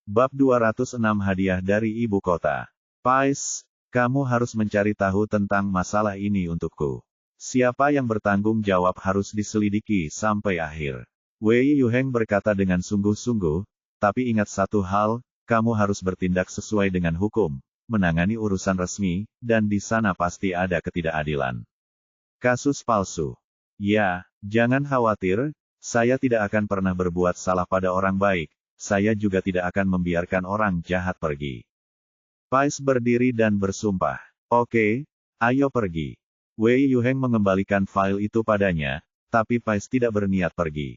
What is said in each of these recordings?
Bab 206 Hadiah dari Ibu Kota. Pais, kamu harus mencari tahu tentang masalah ini untukku. Siapa yang bertanggung jawab harus diselidiki sampai akhir. Wei Yuheng berkata dengan sungguh-sungguh, tapi ingat satu hal, kamu harus bertindak sesuai dengan hukum, menangani urusan resmi, dan di sana pasti ada ketidakadilan. Kasus palsu. Ya, jangan khawatir, saya tidak akan pernah berbuat salah pada orang baik, saya juga tidak akan membiarkan orang jahat pergi. Pais berdiri dan bersumpah. Oke, ayo pergi. Wei Yuheng mengembalikan file itu padanya, tapi Pais tidak berniat pergi.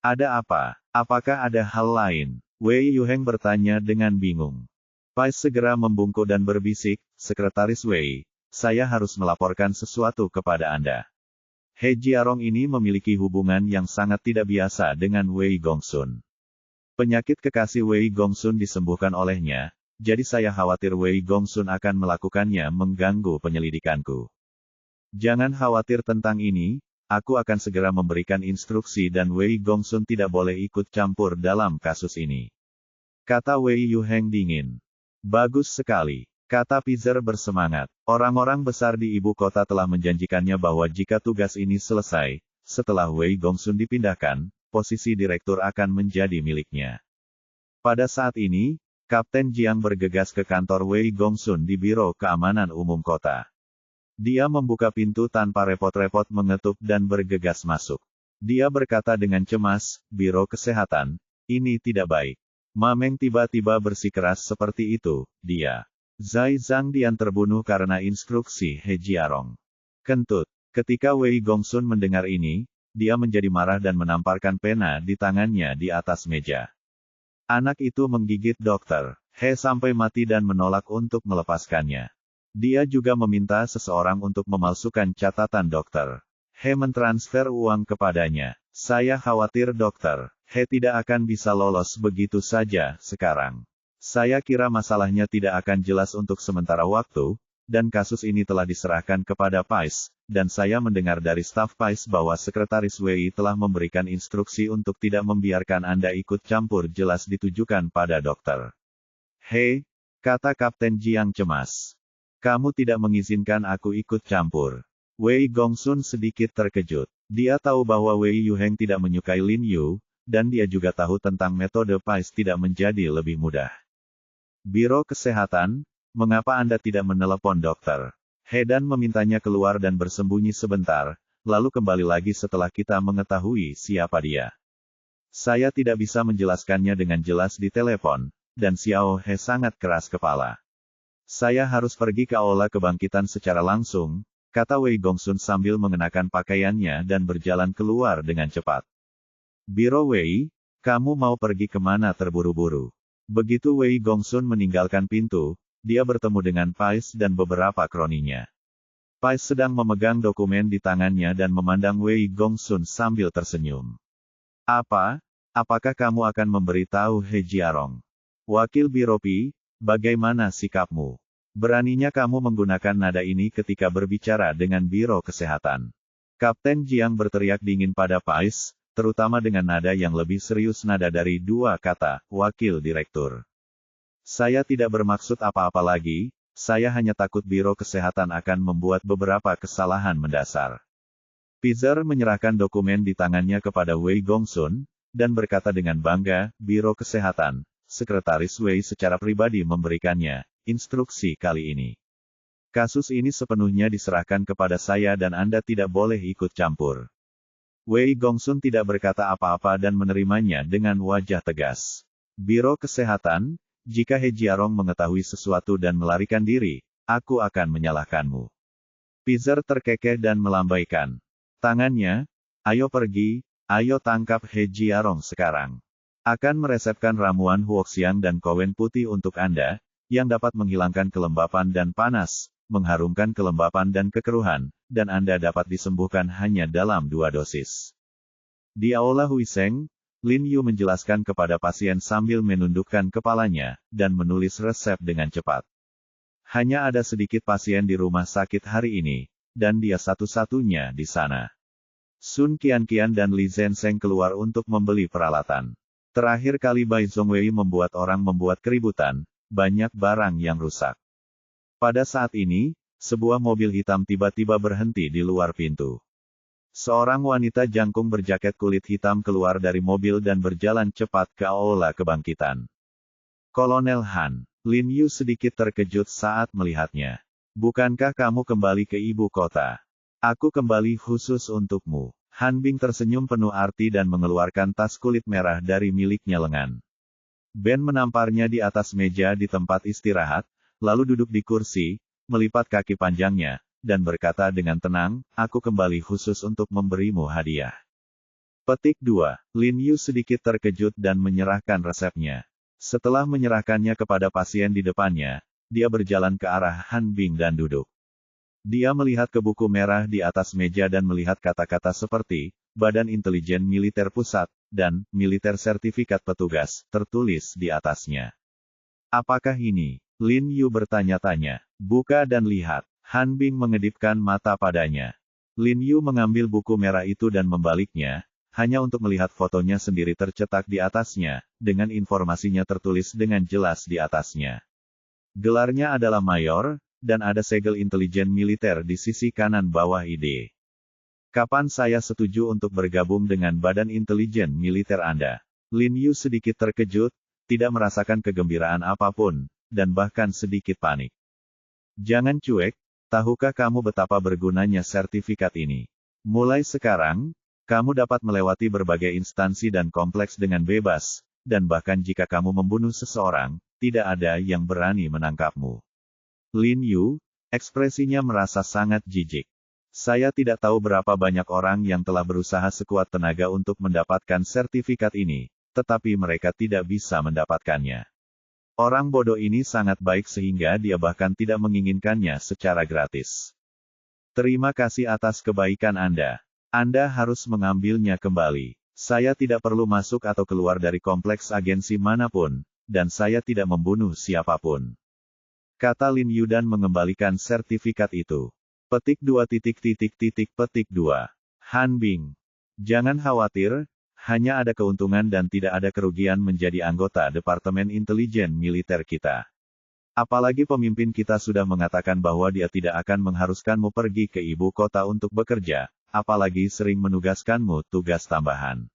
Ada apa? Apakah ada hal lain? Wei Yuheng bertanya dengan bingung. Pais segera membungkuk dan berbisik, Sekretaris Wei, saya harus melaporkan sesuatu kepada Anda. He Jiarong ini memiliki hubungan yang sangat tidak biasa dengan Wei Gongsun. Penyakit kekasih Wei Gongsun disembuhkan olehnya, jadi saya khawatir Wei Gongsun akan melakukannya mengganggu penyelidikanku. Jangan khawatir tentang ini, aku akan segera memberikan instruksi dan Wei Gongsun tidak boleh ikut campur dalam kasus ini. Kata Wei Yuheng dingin. Bagus sekali. Kata Pizer bersemangat. Orang-orang besar di ibu kota telah menjanjikannya bahwa jika tugas ini selesai, setelah Wei Gongsun dipindahkan, posisi direktur akan menjadi miliknya. Pada saat ini, Kapten Jiang bergegas ke kantor Wei Gongsun di Biro Keamanan Umum Kota. Dia membuka pintu tanpa repot-repot mengetuk dan bergegas masuk. Dia berkata dengan cemas, Biro Kesehatan, ini tidak baik. Mameng tiba-tiba bersikeras seperti itu, dia. Zai Zhangdian terbunuh karena instruksi He Jiarong. Kentut. Ketika Wei Gongsun mendengar ini, dia menjadi marah dan menamparkan pena di tangannya di atas meja. Anak itu menggigit dokter He sampai mati dan menolak untuk melepaskannya. Dia juga meminta seseorang untuk memalsukan catatan dokter He mentransfer uang kepadanya. Saya khawatir dokter He tidak akan bisa lolos begitu saja sekarang. Saya kira masalahnya tidak akan jelas untuk sementara waktu, dan kasus ini telah diserahkan kepada Pais, dan saya mendengar dari staf Pais bahwa Sekretaris Wei telah memberikan instruksi untuk tidak membiarkan Anda ikut campur jelas ditujukan pada dokter He, kata Kapten Jiang cemas. Kamu tidak mengizinkan aku ikut campur. Wei Gongsun sedikit terkejut. Dia tahu bahwa Wei Yuheng tidak menyukai Lin Yu, dan dia juga tahu tentang metode Pais tidak menjadi lebih mudah. Biro Kesehatan, mengapa Anda tidak menelepon dokter He dan memintanya keluar dan bersembunyi sebentar, lalu kembali lagi setelah kita mengetahui siapa dia? Saya tidak bisa menjelaskannya dengan jelas di telepon, dan Xiao He sangat keras kepala. Saya harus pergi ke aula kebangkitan secara langsung, kata Wei Gongsun sambil mengenakan pakaiannya dan berjalan keluar dengan cepat. Biro Wei, kamu mau pergi kemana terburu-buru? Begitu Wei Gongsun meninggalkan pintu, dia bertemu dengan Pais dan beberapa kroninya. Pais sedang memegang dokumen di tangannya dan memandang Wei Gongsun sambil tersenyum. Apa? Apakah kamu akan memberitahu He Jiarong? Wakil Biro Pi, bagaimana sikapmu? Beraninya kamu menggunakan nada ini ketika berbicara dengan Biro Kesehatan. Kapten Jiang berteriak dingin pada Pais, terutama dengan nada yang lebih serius nada dari dua kata, Wakil Direktur. Saya tidak bermaksud apa-apa lagi, saya hanya takut Biro Kesehatan akan membuat beberapa kesalahan mendasar. Pizer menyerahkan dokumen di tangannya kepada Wei Gongsun, dan berkata dengan bangga, Biro Kesehatan, Sekretaris Wei secara pribadi memberikannya, instruksi kali ini. Kasus ini sepenuhnya diserahkan kepada saya dan Anda tidak boleh ikut campur. Wei Gongsun tidak berkata apa-apa dan menerimanya dengan wajah tegas. Biro Kesehatan, jika He Jiarong mengetahui sesuatu dan melarikan diri, aku akan menyalahkanmu. Pizer terkekeh dan melambaikan tangannya, ayo pergi, ayo tangkap He Jiarong sekarang. Akan meresepkan ramuan Huoxiang dan Kowen putih untuk Anda, yang dapat menghilangkan kelembapan dan panas, mengharumkan kelembapan dan kekeruhan, dan Anda dapat disembuhkan hanya dalam 2 dosis. Di aula Huiseng, Lin Yu menjelaskan kepada pasien sambil menundukkan kepalanya, dan menulis resep dengan cepat. Hanya ada sedikit pasien di rumah sakit hari ini, dan dia satu-satunya di sana. Sun Qianqian dan Li Zhensheng keluar untuk membeli peralatan. Terakhir kali Bai Zhongwei membuat orang membuat keributan, banyak barang yang rusak. Pada saat ini, sebuah mobil hitam tiba-tiba berhenti di luar pintu. Seorang wanita jangkung berjaket kulit hitam keluar dari mobil dan berjalan cepat ke aula kebangkitan. Kolonel Han, Lin Yu sedikit terkejut saat melihatnya. Bukankah kamu kembali ke ibu kota? Aku kembali khusus untukmu. Han Bing tersenyum penuh arti dan mengeluarkan tas kulit merah dari miliknya lengan. Ben menamparnya di atas meja di tempat istirahat, lalu duduk di kursi, melipat kaki panjangnya, dan berkata dengan tenang, aku kembali khusus untuk memberimu hadiah. Petik 2. Lin Yu sedikit terkejut dan menyerahkan resepnya. Setelah menyerahkannya kepada pasien di depannya, dia berjalan ke arah Han Bing dan duduk. Dia melihat ke buku merah di atas meja dan melihat kata-kata seperti, Badan Intelijen Militer Pusat, dan Militer Sertifikat Petugas, tertulis di atasnya. Apakah ini? Lin Yu bertanya-tanya. Buka dan lihat. Han Bing mengedipkan mata padanya. Lin Yu mengambil buku merah itu dan membaliknya, hanya untuk melihat fotonya sendiri tercetak di atasnya, dengan informasinya tertulis dengan jelas di atasnya. Gelarnya adalah Mayor, dan ada segel intelijen militer di sisi kanan bawah ID. Kapan saya setuju untuk bergabung dengan Badan Intelijen Militer Anda? Lin Yu sedikit terkejut, tidak merasakan kegembiraan apapun, dan bahkan sedikit panik. Jangan cuek, tahukah kamu betapa bergunanya sertifikat ini? Mulai sekarang, kamu dapat melewati berbagai instansi dan kompleks dengan bebas, dan bahkan jika kamu membunuh seseorang, tidak ada yang berani menangkapmu. Lin Yu, ekspresinya merasa sangat jijik. Saya tidak tahu berapa banyak orang yang telah berusaha sekuat tenaga untuk mendapatkan sertifikat ini, tetapi mereka tidak bisa mendapatkannya. Orang bodoh ini sangat baik sehingga dia bahkan tidak menginginkannya secara gratis. Terima kasih atas kebaikan Anda. Anda harus mengambilnya kembali. Saya tidak perlu masuk atau keluar dari kompleks agensi manapun, dan saya tidak membunuh siapapun. Kata Lin Yu dan mengembalikan sertifikat itu. Petik 2. Petik 2. Han Bing. Jangan khawatir, hanya ada keuntungan dan tidak ada kerugian menjadi anggota Departemen Intelijen Militer kita. Apalagi pemimpin kita sudah mengatakan bahwa dia tidak akan mengharuskanmu pergi ke ibu kota untuk bekerja, apalagi sering menugaskanmu tugas tambahan.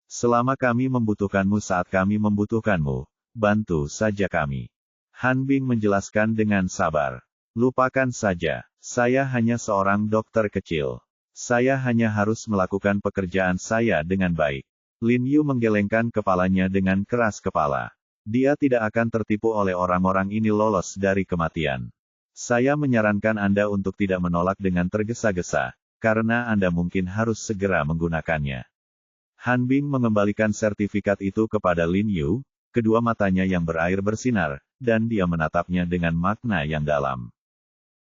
Selama kami membutuhkanmu saat kami membutuhkanmu, bantu saja kami. Han Bing menjelaskan dengan sabar. Lupakan saja, saya hanya seorang dokter kecil. Saya hanya harus melakukan pekerjaan saya dengan baik. Lin Yu menggelengkan kepalanya dengan keras kepala. Dia tidak akan tertipu oleh orang-orang ini lolos dari kematian. Saya menyarankan Anda untuk tidak menolak dengan tergesa-gesa, karena Anda mungkin harus segera menggunakannya. Han Bing mengembalikan sertifikat itu kepada Lin Yu, kedua matanya yang berair bersinar, dan dia menatapnya dengan makna yang dalam.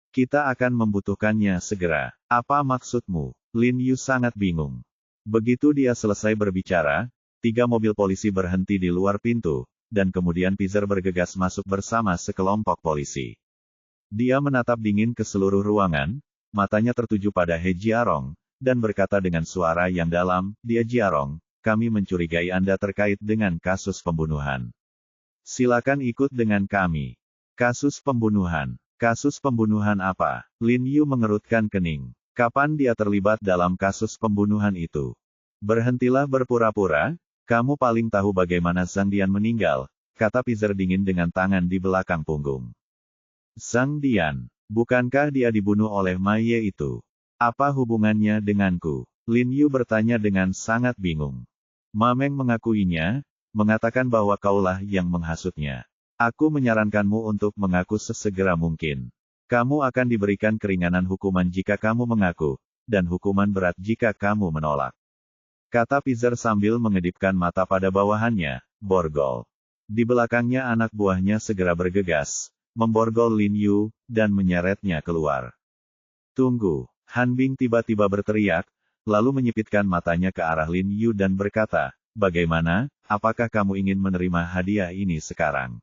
Kita akan membutuhkannya segera. Apa maksudmu? Lin Yu sangat bingung. Begitu dia selesai berbicara, 3 mobil polisi berhenti di luar pintu, dan kemudian Pizer bergegas masuk bersama sekelompok polisi. Dia menatap dingin ke seluruh ruangan, matanya tertuju pada He Jiarong, dan berkata dengan suara yang dalam, Dia Jiarong, kami mencurigai Anda terkait dengan kasus pembunuhan. Silakan ikut dengan kami. Kasus pembunuhan. Kasus pembunuhan apa? Lin Yu mengerutkan kening. Kapan dia terlibat dalam kasus pembunuhan itu? Berhentilah berpura-pura, kamu paling tahu bagaimana Zhang Dian meninggal, kata Pizer dingin dengan tangan di belakang punggung. Zhang Dian, bukankah dia dibunuh oleh Ma Ye itu? Apa hubungannya denganku? Lin Yu bertanya dengan sangat bingung. Ma Meng mengakuinya, mengatakan bahwa kaulah yang menghasutnya. Aku menyarankanmu untuk mengaku sesegera mungkin. Kamu akan diberikan keringanan hukuman jika kamu mengaku, dan hukuman berat jika kamu menolak. Kata Pizer sambil mengedipkan mata pada bawahannya, borgol. Di belakangnya anak buahnya segera bergegas, memborgol Lin Yu, dan menyeretnya keluar. Tunggu, Han Bing tiba-tiba berteriak, lalu menyipitkan matanya ke arah Lin Yu dan berkata, bagaimana, apakah kamu ingin menerima hadiah ini sekarang?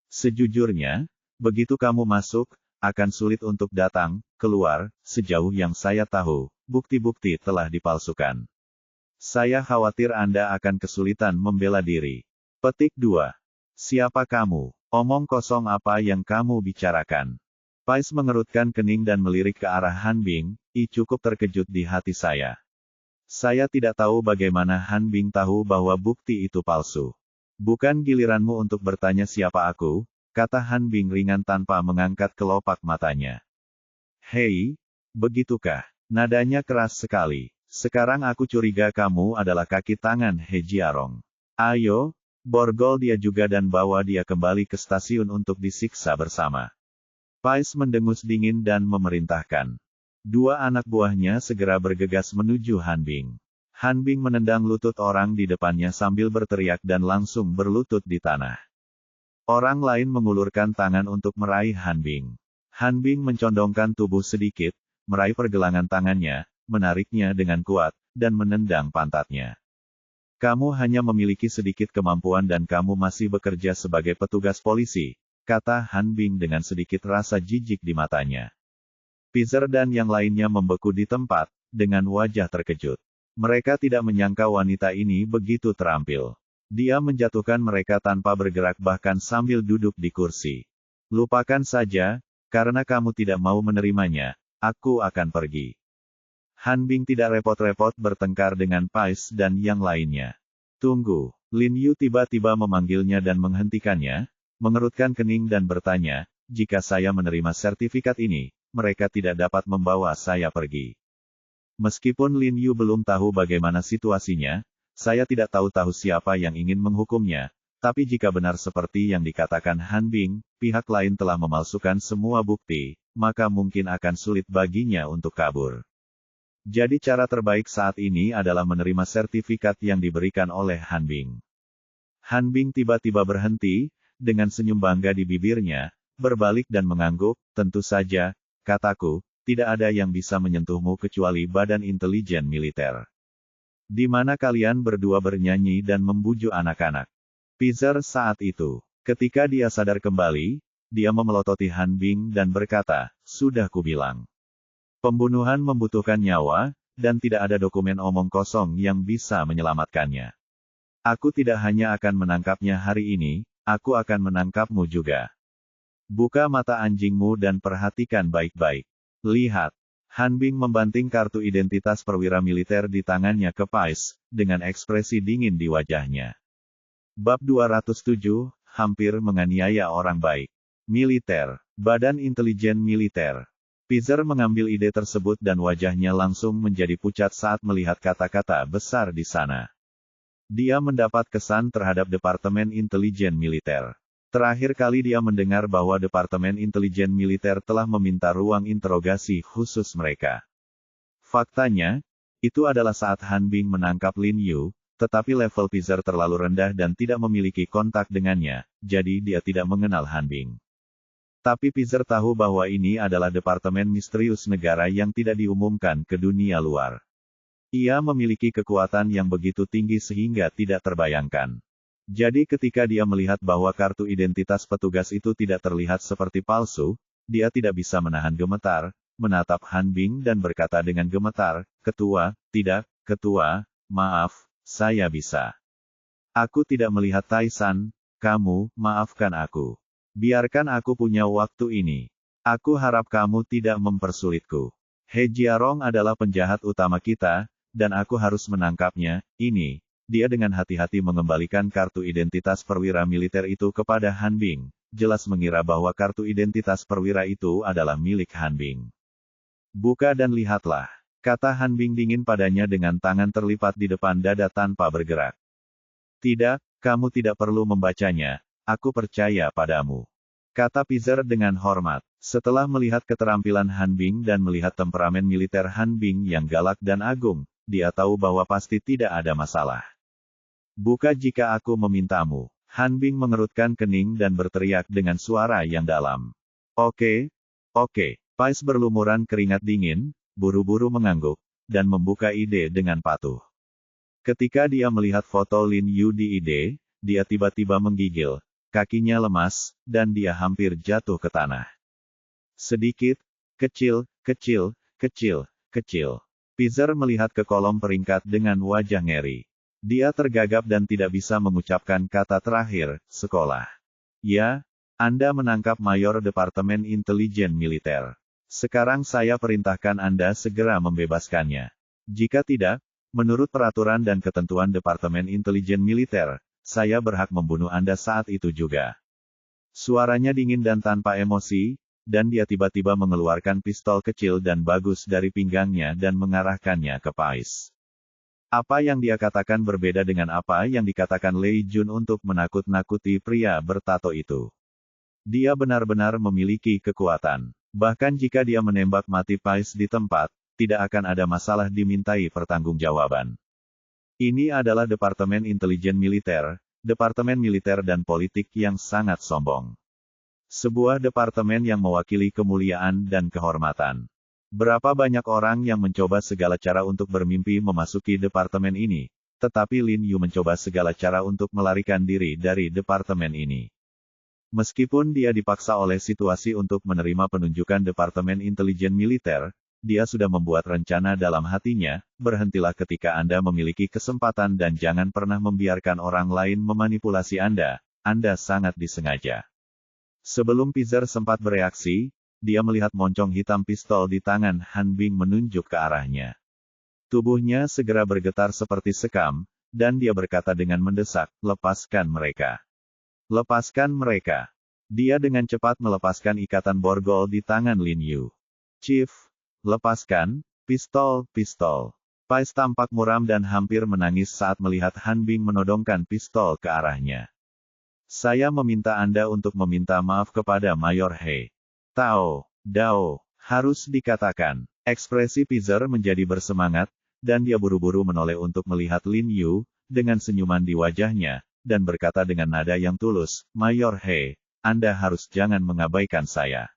Sejujurnya, begitu kamu masuk, akan sulit untuk datang, keluar, sejauh yang saya tahu, bukti-bukti telah dipalsukan. Saya khawatir Anda akan kesulitan membela diri. Petik 2. Siapa kamu? Omong kosong apa yang kamu bicarakan? Pais mengerutkan kening dan melirik ke arah Han Bing. Cukup terkejut di hati saya. Saya tidak tahu bagaimana Han Bing tahu bahwa bukti itu palsu. Bukan giliranmu untuk bertanya siapa aku, kata Han Bing ringan tanpa mengangkat kelopak matanya. Hei, begitukah? Nadanya keras sekali. Sekarang aku curiga kamu adalah kaki tangan He Jiarong. Ayo, borgol dia juga dan bawa dia kembali ke stasiun untuk disiksa bersama. Pais mendengus dingin dan memerintahkan. Dua anak buahnya segera bergegas menuju Han Bing. Han Bing menendang lutut orang di depannya sambil berteriak dan langsung berlutut di tanah. Orang lain mengulurkan tangan untuk meraih Han Bing. Han Bing mencondongkan tubuh sedikit, meraih pergelangan tangannya, menariknya dengan kuat, dan menendang pantatnya. Kamu hanya memiliki sedikit kemampuan dan kamu masih bekerja sebagai petugas polisi, kata Han Bing dengan sedikit rasa jijik di matanya. Pizer dan yang lainnya membeku di tempat, dengan wajah terkejut. Mereka tidak menyangka wanita ini begitu terampil. Dia menjatuhkan mereka tanpa bergerak bahkan sambil duduk di kursi. Lupakan saja, karena kamu tidak mau menerimanya, aku akan pergi. Han Bing tidak repot-repot bertengkar dengan Pais dan yang lainnya. Tunggu, Lin Yu tiba-tiba memanggilnya dan menghentikannya, mengerutkan kening dan bertanya, jika saya menerima sertifikat ini, mereka tidak dapat membawa saya pergi. Meskipun Lin Yu belum tahu bagaimana situasinya, saya tidak tahu siapa yang ingin menghukumnya, tapi jika benar seperti yang dikatakan Han Bing, pihak lain telah memalsukan semua bukti, maka mungkin akan sulit baginya untuk kabur. Jadi cara terbaik saat ini adalah menerima sertifikat yang diberikan oleh Han Bing. Han Bing tiba-tiba berhenti, dengan senyum bangga di bibirnya, berbalik dan mengangguk, tentu saja, kataku, tidak ada yang bisa menyentuhmu kecuali badan intelijen militer. Di mana kalian berdua bernyanyi dan membujuk anak-anak. Pizer saat itu, ketika dia sadar kembali, dia memelototi Han Bing dan berkata, sudah kubilang. Pembunuhan membutuhkan nyawa, dan tidak ada dokumen omong kosong yang bisa menyelamatkannya. Aku tidak hanya akan menangkapnya hari ini, aku akan menangkapmu juga. Buka mata anjingmu dan perhatikan baik-baik. Lihat. Han Bing membanting kartu identitas perwira militer di tangannya ke Pais, dengan ekspresi dingin di wajahnya. Bab 207, hampir menganiaya orang baik. Militer. Badan Intelijen Militer. Pizer mengambil ide tersebut dan wajahnya langsung menjadi pucat saat melihat kata-kata besar di sana. Dia mendapat kesan terhadap Departemen Intelijen Militer. Terakhir kali dia mendengar bahwa Departemen Intelijen Militer telah meminta ruang interogasi khusus mereka. Faktanya, itu adalah saat Han Bing menangkap Lin Yu, tetapi level Pizer terlalu rendah dan tidak memiliki kontak dengannya, jadi dia tidak mengenal Han Bing. Tapi Pizer tahu bahwa ini adalah departemen misterius negara yang tidak diumumkan ke dunia luar. Ia memiliki kekuatan yang begitu tinggi sehingga tidak terbayangkan. Jadi ketika dia melihat bahwa kartu identitas petugas itu tidak terlihat seperti palsu, dia tidak bisa menahan gemetar, menatap Han Bing dan berkata dengan gemetar, Ketua, maaf, saya bisa. Aku tidak melihat Taisan, kamu, maafkan aku. Biarkan aku punya waktu ini. Aku harap kamu tidak mempersulitku. He Jiarong adalah penjahat utama kita, dan aku harus menangkapnya, ini. Dia dengan hati-hati mengembalikan kartu identitas perwira militer itu kepada Han Bing, jelas mengira bahwa kartu identitas perwira itu adalah milik Han Bing. Buka dan lihatlah, kata Han Bing dingin padanya dengan tangan terlipat di depan dada tanpa bergerak. Tidak, kamu tidak perlu membacanya, aku percaya padamu. Kata Pizer dengan hormat, setelah melihat keterampilan Han Bing dan melihat temperamen militer Han Bing yang galak dan agung, dia tahu bahwa pasti tidak ada masalah. Buka jika aku memintamu. Han Bing mengerutkan kening dan berteriak dengan suara yang dalam. Oke. Pais berlumuran keringat dingin, buru-buru mengangguk, dan membuka ide dengan patuh. Ketika dia melihat foto Lin Yu di ide, dia tiba-tiba menggigil, kakinya lemas, dan dia hampir jatuh ke tanah. Sedikit, kecil. Pizer melihat ke kolom peringkat dengan wajah ngeri. Dia tergagap dan tidak bisa mengucapkan kata terakhir, sekolah. Ya, Anda menangkap Mayor Departemen Intelijen Militer. Sekarang saya perintahkan Anda segera membebaskannya. Jika tidak, menurut peraturan dan ketentuan Departemen Intelijen Militer, saya berhak membunuh Anda saat itu juga. Suaranya dingin dan tanpa emosi, dan dia tiba-tiba mengeluarkan pistol kecil dan bagus dari pinggangnya dan mengarahkannya ke Pais. Apa yang dia katakan berbeda dengan apa yang dikatakan Lei Jun untuk menakut-nakuti pria bertato itu. Dia benar-benar memiliki kekuatan. Bahkan jika dia menembak mati Pais di tempat, tidak akan ada masalah dimintai pertanggungjawaban. Ini adalah Departemen Intelijen Militer, Departemen Militer dan Politik yang sangat sombong. Sebuah departemen yang mewakili kemuliaan dan kehormatan. Berapa banyak orang yang mencoba segala cara untuk bermimpi memasuki departemen ini, tetapi Lin Yu mencoba segala cara untuk melarikan diri dari departemen ini. Meskipun dia dipaksa oleh situasi untuk menerima penunjukan Departemen Intelijen Militer, dia sudah membuat rencana dalam hatinya, berhentilah ketika Anda memiliki kesempatan dan jangan pernah membiarkan orang lain memanipulasi Anda sangat disengaja. Sebelum Pizer sempat bereaksi, dia melihat moncong hitam pistol di tangan Han Bing menunjuk ke arahnya. Tubuhnya segera bergetar seperti sekam, dan dia berkata dengan mendesak, "Lepaskan mereka. Lepaskan mereka." Dia dengan cepat melepaskan ikatan borgol di tangan Lin Yu. "Chief, lepaskan pistol." Pais tampak muram dan hampir menangis saat melihat Han Bing menodongkan pistol ke arahnya. "Saya meminta Anda untuk meminta maaf kepada Mayor He. Dao, harus dikatakan." Ekspresi Pizer menjadi bersemangat, dan dia buru-buru menoleh untuk melihat Lin Yu, dengan senyuman di wajahnya, dan berkata dengan nada yang tulus, "Mayor He, Anda harus jangan mengabaikan saya.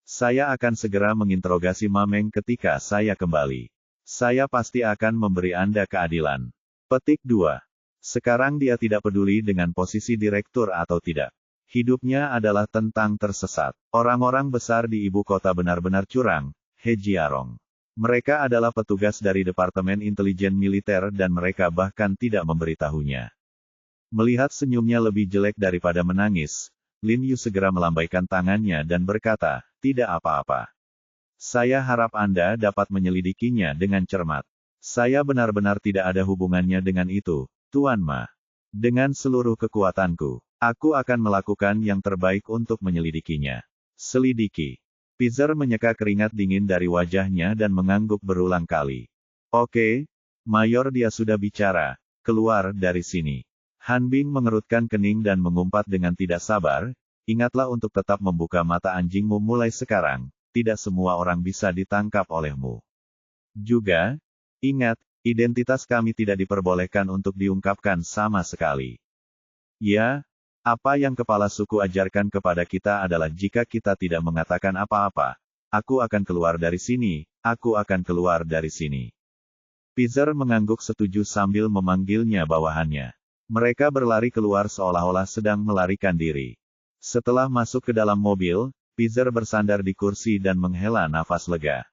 Saya akan segera menginterogasi Mameng ketika saya kembali. Saya pasti akan memberi Anda keadilan." Petik 2. Sekarang dia tidak peduli dengan posisi direktur atau tidak. Hidupnya adalah tentang tersesat. Orang-orang besar di ibu kota benar-benar curang, He Jiarong. Mereka adalah petugas dari Departemen Intelijen Militer dan mereka bahkan tidak memberitahunya. Melihat senyumnya lebih jelek daripada menangis, Lin Yu segera melambaikan tangannya dan berkata, "Tidak apa-apa. Saya harap Anda dapat menyelidikinya dengan cermat. Saya benar-benar tidak ada hubungannya dengan itu, Tuan Ma. Dengan seluruh kekuatanku, aku akan melakukan yang terbaik untuk menyelidikinya." Selidiki. Pizer menyeka keringat dingin dari wajahnya dan mengangguk berulang kali. "Oke, Mayor, dia sudah bicara. Keluar dari sini." Han Bing mengerutkan kening dan mengumpat dengan tidak sabar, "Ingatlah untuk tetap membuka mata anjingmu mulai sekarang, tidak semua orang bisa ditangkap olehmu. Juga, ingat, identitas kami tidak diperbolehkan untuk diungkapkan sama sekali. Ya, apa yang kepala suku ajarkan kepada kita adalah jika kita tidak mengatakan apa-apa, aku akan keluar dari sini, aku akan keluar dari sini." Pizer mengangguk setuju sambil memanggilnya bawahannya. Mereka berlari keluar seolah-olah sedang melarikan diri. Setelah masuk ke dalam mobil, Pizer bersandar di kursi dan menghela nafas lega.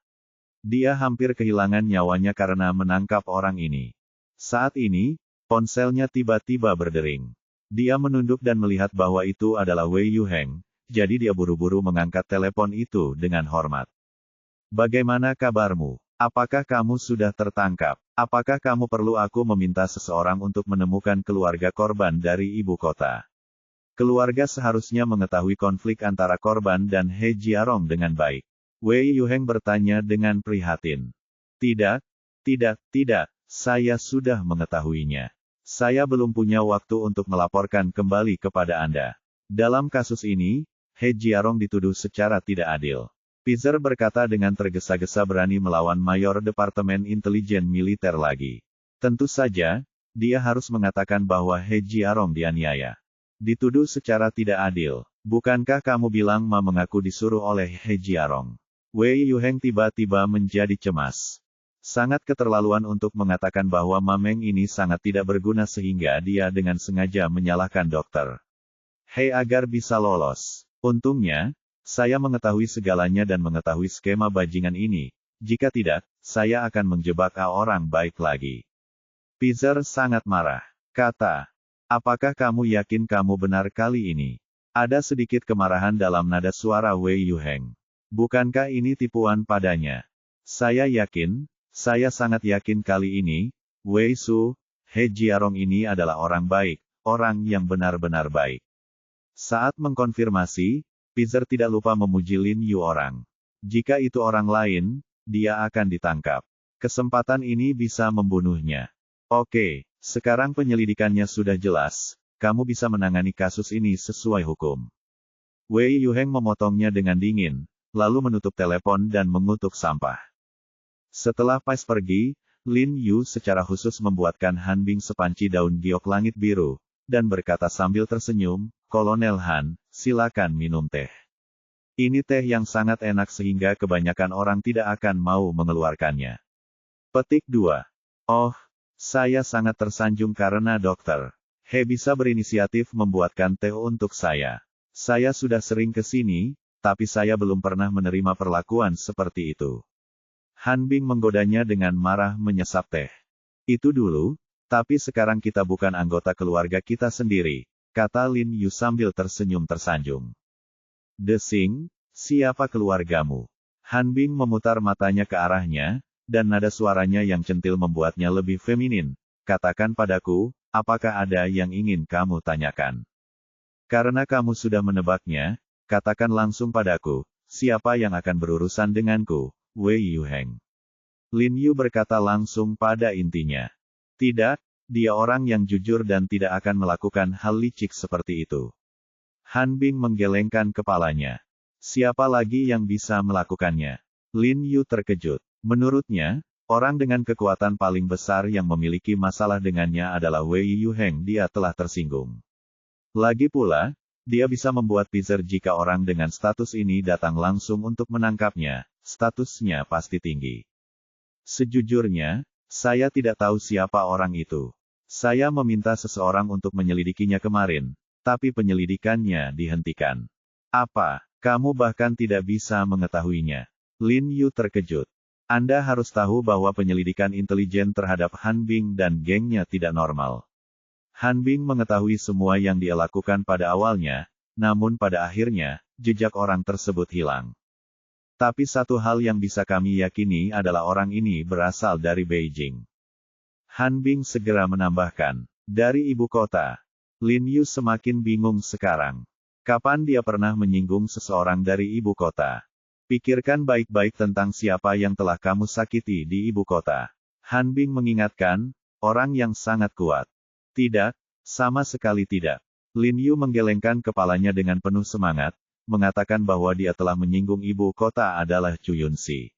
Dia hampir kehilangan nyawanya karena menangkap orang ini. Saat ini, ponselnya tiba-tiba berdering. Dia menunduk dan melihat bahwa itu adalah Wei Yuheng, jadi dia buru-buru mengangkat telepon itu dengan hormat. "Bagaimana kabarmu? Apakah kamu sudah tertangkap? Apakah kamu perlu aku meminta seseorang untuk menemukan keluarga korban dari ibu kota?" Keluarga seharusnya mengetahui konflik antara korban dan He Jiarong dengan baik. Wei Yuheng bertanya dengan prihatin. Tidak, saya sudah mengetahuinya. Saya belum punya waktu untuk melaporkan kembali kepada Anda. Dalam kasus ini, He Jiarong dituduh secara tidak adil." Pizer berkata dengan tergesa-gesa, berani melawan Mayor Departemen Intelijen Militer lagi. Tentu saja, dia harus mengatakan bahwa He Jiarong dianiaya. Dituduh secara tidak adil. "Bukankah kamu bilang Ma mengaku disuruh oleh He Jiarong?" Wei Yuheng tiba-tiba menjadi cemas. Sangat keterlaluan untuk mengatakan bahwa Mameng ini sangat tidak berguna sehingga dia dengan sengaja menyalahkan dokter He agar bisa lolos. "Untungnya, saya mengetahui segalanya dan mengetahui skema bajingan ini, Jika tidak, saya akan menjebak orang baik lagi. Pizer sangat marah. Kata, apakah kamu yakin kamu benar kali ini? Ada sedikit kemarahan dalam nada suara Wei Yuheng. Bukankah ini tipuan padanya? Saya yakin, saya sangat yakin kali ini, Wei Su, He Jiarong ini adalah orang baik, orang yang benar-benar baik. Saat mengkonfirmasi, Pizer tidak lupa memuji Lin Yu orang. Jika itu orang lain, dia akan ditangkap. Kesempatan ini bisa membunuhnya. Oke, sekarang penyelidikannya sudah jelas, kamu bisa menangani kasus ini sesuai hukum. Wei Yuheng memotongnya dengan dingin, lalu menutup telepon dan mengutuk sampah. Setelah Pais pergi, Lin Yu secara khusus membuatkan Han Bing sepanci daun giok langit biru, dan berkata sambil tersenyum, Kolonel Han, silakan minum teh. Ini teh yang sangat enak sehingga kebanyakan orang tidak akan mau mengeluarkannya. Petik 2. Oh, saya sangat tersanjung karena Dr. He bisa berinisiatif membuatkan teh untuk saya. Saya sudah sering ke sini, tapi saya belum pernah menerima perlakuan seperti itu. Han Bing menggodanya dengan marah menyesap teh. Itu dulu, tapi sekarang kita bukan anggota keluarga kita sendiri, kata Lin Yu sambil tersenyum tersanjung. Desing, siapa keluargamu? Han Bing memutar matanya ke arahnya, dan nada suaranya yang centil membuatnya lebih feminin. Katakan padaku, apakah ada yang ingin kamu tanyakan? Karena kamu sudah menebaknya, katakan langsung padaku, siapa yang akan berurusan denganku, Wei Yuheng. Lin Yu berkata langsung pada intinya. Tidak, dia orang yang jujur dan tidak akan melakukan hal licik seperti itu. Han Bing menggelengkan kepalanya. Siapa lagi yang bisa melakukannya? Lin Yu terkejut. Menurutnya, orang dengan kekuatan paling besar yang memiliki masalah dengannya adalah Wei Yuheng. Dia telah tersinggung. Lagi pula, dia bisa membuat Pizer jika orang dengan status ini datang langsung untuk menangkapnya, statusnya pasti tinggi. Sejujurnya, saya tidak tahu siapa orang itu. Saya meminta seseorang untuk menyelidikinya kemarin, tapi penyelidikannya dihentikan. Apa, kamu bahkan tidak bisa mengetahuinya? Lin Yu terkejut. Anda harus tahu bahwa penyelidikan intelijen terhadap Han Bing dan gengnya tidak normal. Han Bing mengetahui semua yang dia lakukan pada awalnya, namun pada akhirnya, jejak orang tersebut hilang. Tapi satu hal yang bisa kami yakini adalah orang ini berasal dari Beijing. Han Bing segera menambahkan, dari ibu kota. Lin Yu semakin bingung sekarang. Kapan dia pernah menyinggung seseorang dari ibu kota? Pikirkan baik-baik tentang siapa yang telah kamu sakiti di ibu kota. Han Bing mengingatkan, orang yang sangat kuat. Tidak, sama sekali tidak. Lin Yu menggelengkan kepalanya dengan penuh semangat, mengatakan bahwa dia telah menyinggung ibu kota adalah Chu Yunxi.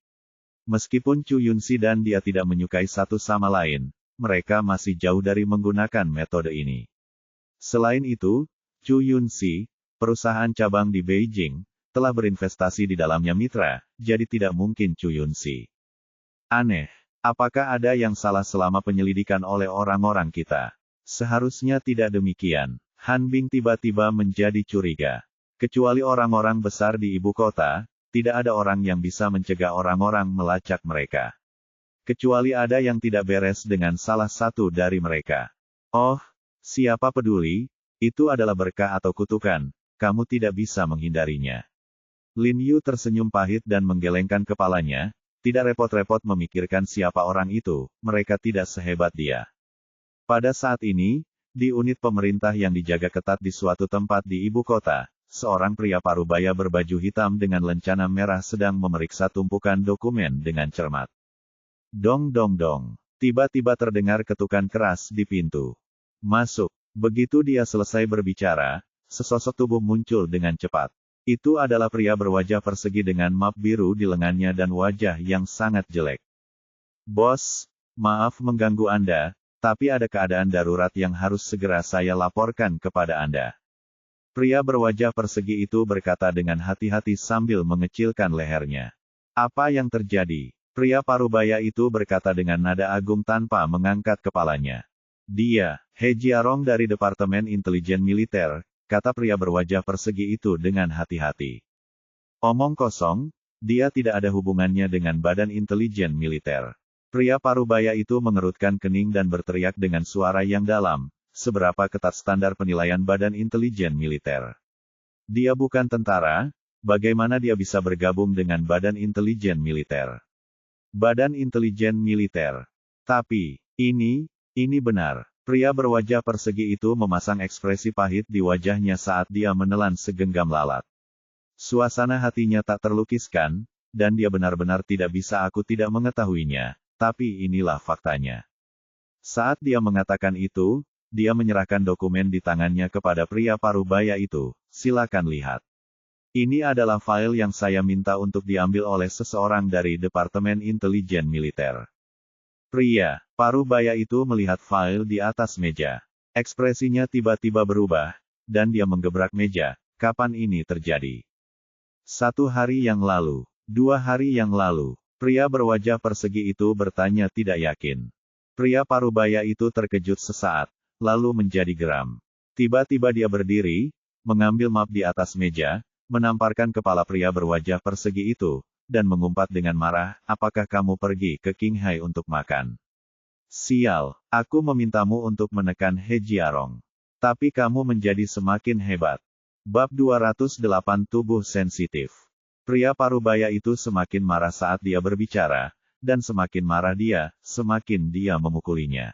Meskipun Chu Yunxi dan dia tidak menyukai satu sama lain, mereka masih jauh dari menggunakan metode ini. Selain itu, Chu Yunxi, perusahaan cabang di Beijing, telah berinvestasi di dalamnya mitra, jadi tidak mungkin Chu Yunxi. Aneh, apakah ada yang salah selama penyelidikan oleh orang-orang kita? Seharusnya tidak demikian. Han Bing tiba-tiba menjadi curiga. Kecuali orang-orang besar di ibu kota, tidak ada orang yang bisa mencegah orang-orang melacak mereka. Kecuali ada yang tidak beres dengan salah satu dari mereka. Oh, siapa peduli, itu adalah berkah atau kutukan, kamu tidak bisa menghindarinya. Lin Yu tersenyum pahit dan menggelengkan kepalanya, tidak repot-repot memikirkan siapa orang itu, mereka tidak sehebat dia. Pada saat ini, di unit pemerintah yang dijaga ketat di suatu tempat di ibu kota, seorang pria parubaya berbaju hitam dengan lencana merah sedang memeriksa tumpukan dokumen dengan cermat. Dong dong dong. Tiba-tiba terdengar ketukan keras di pintu. Masuk. Begitu dia selesai berbicara, sesosok tubuh muncul dengan cepat. Itu adalah pria berwajah persegi dengan map biru di lengannya dan wajah yang sangat jelek. Bos, maaf mengganggu Anda, tapi ada keadaan darurat yang harus segera saya laporkan kepada Anda. Pria berwajah persegi itu berkata dengan hati-hati sambil mengecilkan lehernya. Apa yang terjadi? Pria parubaya itu berkata dengan nada agung tanpa mengangkat kepalanya. Dia, He Jiarong dari Departemen Intelijen Militer, kata pria berwajah persegi itu dengan hati-hati. Omong kosong, Dia tidak ada hubungannya dengan Badan Intelijen Militer. Pria parubaya itu mengerutkan kening dan berteriak dengan suara yang dalam, seberapa ketat standar penilaian Badan Intelijen Militer. Dia bukan tentara, bagaimana dia bisa bergabung dengan Badan Intelijen Militer? Badan Intelijen Militer. Tapi, ini benar. Pria berwajah persegi itu memasang ekspresi pahit di wajahnya saat dia menelan segenggam lalat. Suasana hatinya tak terlukiskan, dan dia benar-benar tidak bisa aku tidak mengetahuinya, tapi inilah faktanya. Saat dia mengatakan itu, dia menyerahkan dokumen di tangannya kepada pria parubaya itu, silakan lihat. Ini adalah file yang saya minta untuk diambil oleh seseorang dari Departemen Intelijen Militer. Pria parubaya itu melihat file di atas meja. Ekspresinya tiba-tiba berubah, dan dia menggebrak meja. Kapan ini terjadi? 1 hari yang lalu, 2 hari yang lalu, pria berwajah persegi itu bertanya tidak yakin. Pria parubaya itu terkejut sesaat, lalu menjadi geram. Tiba-tiba dia berdiri, mengambil map di atas meja, menamparkan kepala pria berwajah persegi itu, dan mengumpat dengan marah, apakah kamu pergi ke Qinghai untuk makan? Sial, aku memintamu untuk menekan He Jiarong. Tapi kamu menjadi semakin hebat. Bab 208 Tubuh Sensitif. Pria parubaya itu semakin marah saat dia berbicara, dan semakin marah dia, semakin dia memukulinya.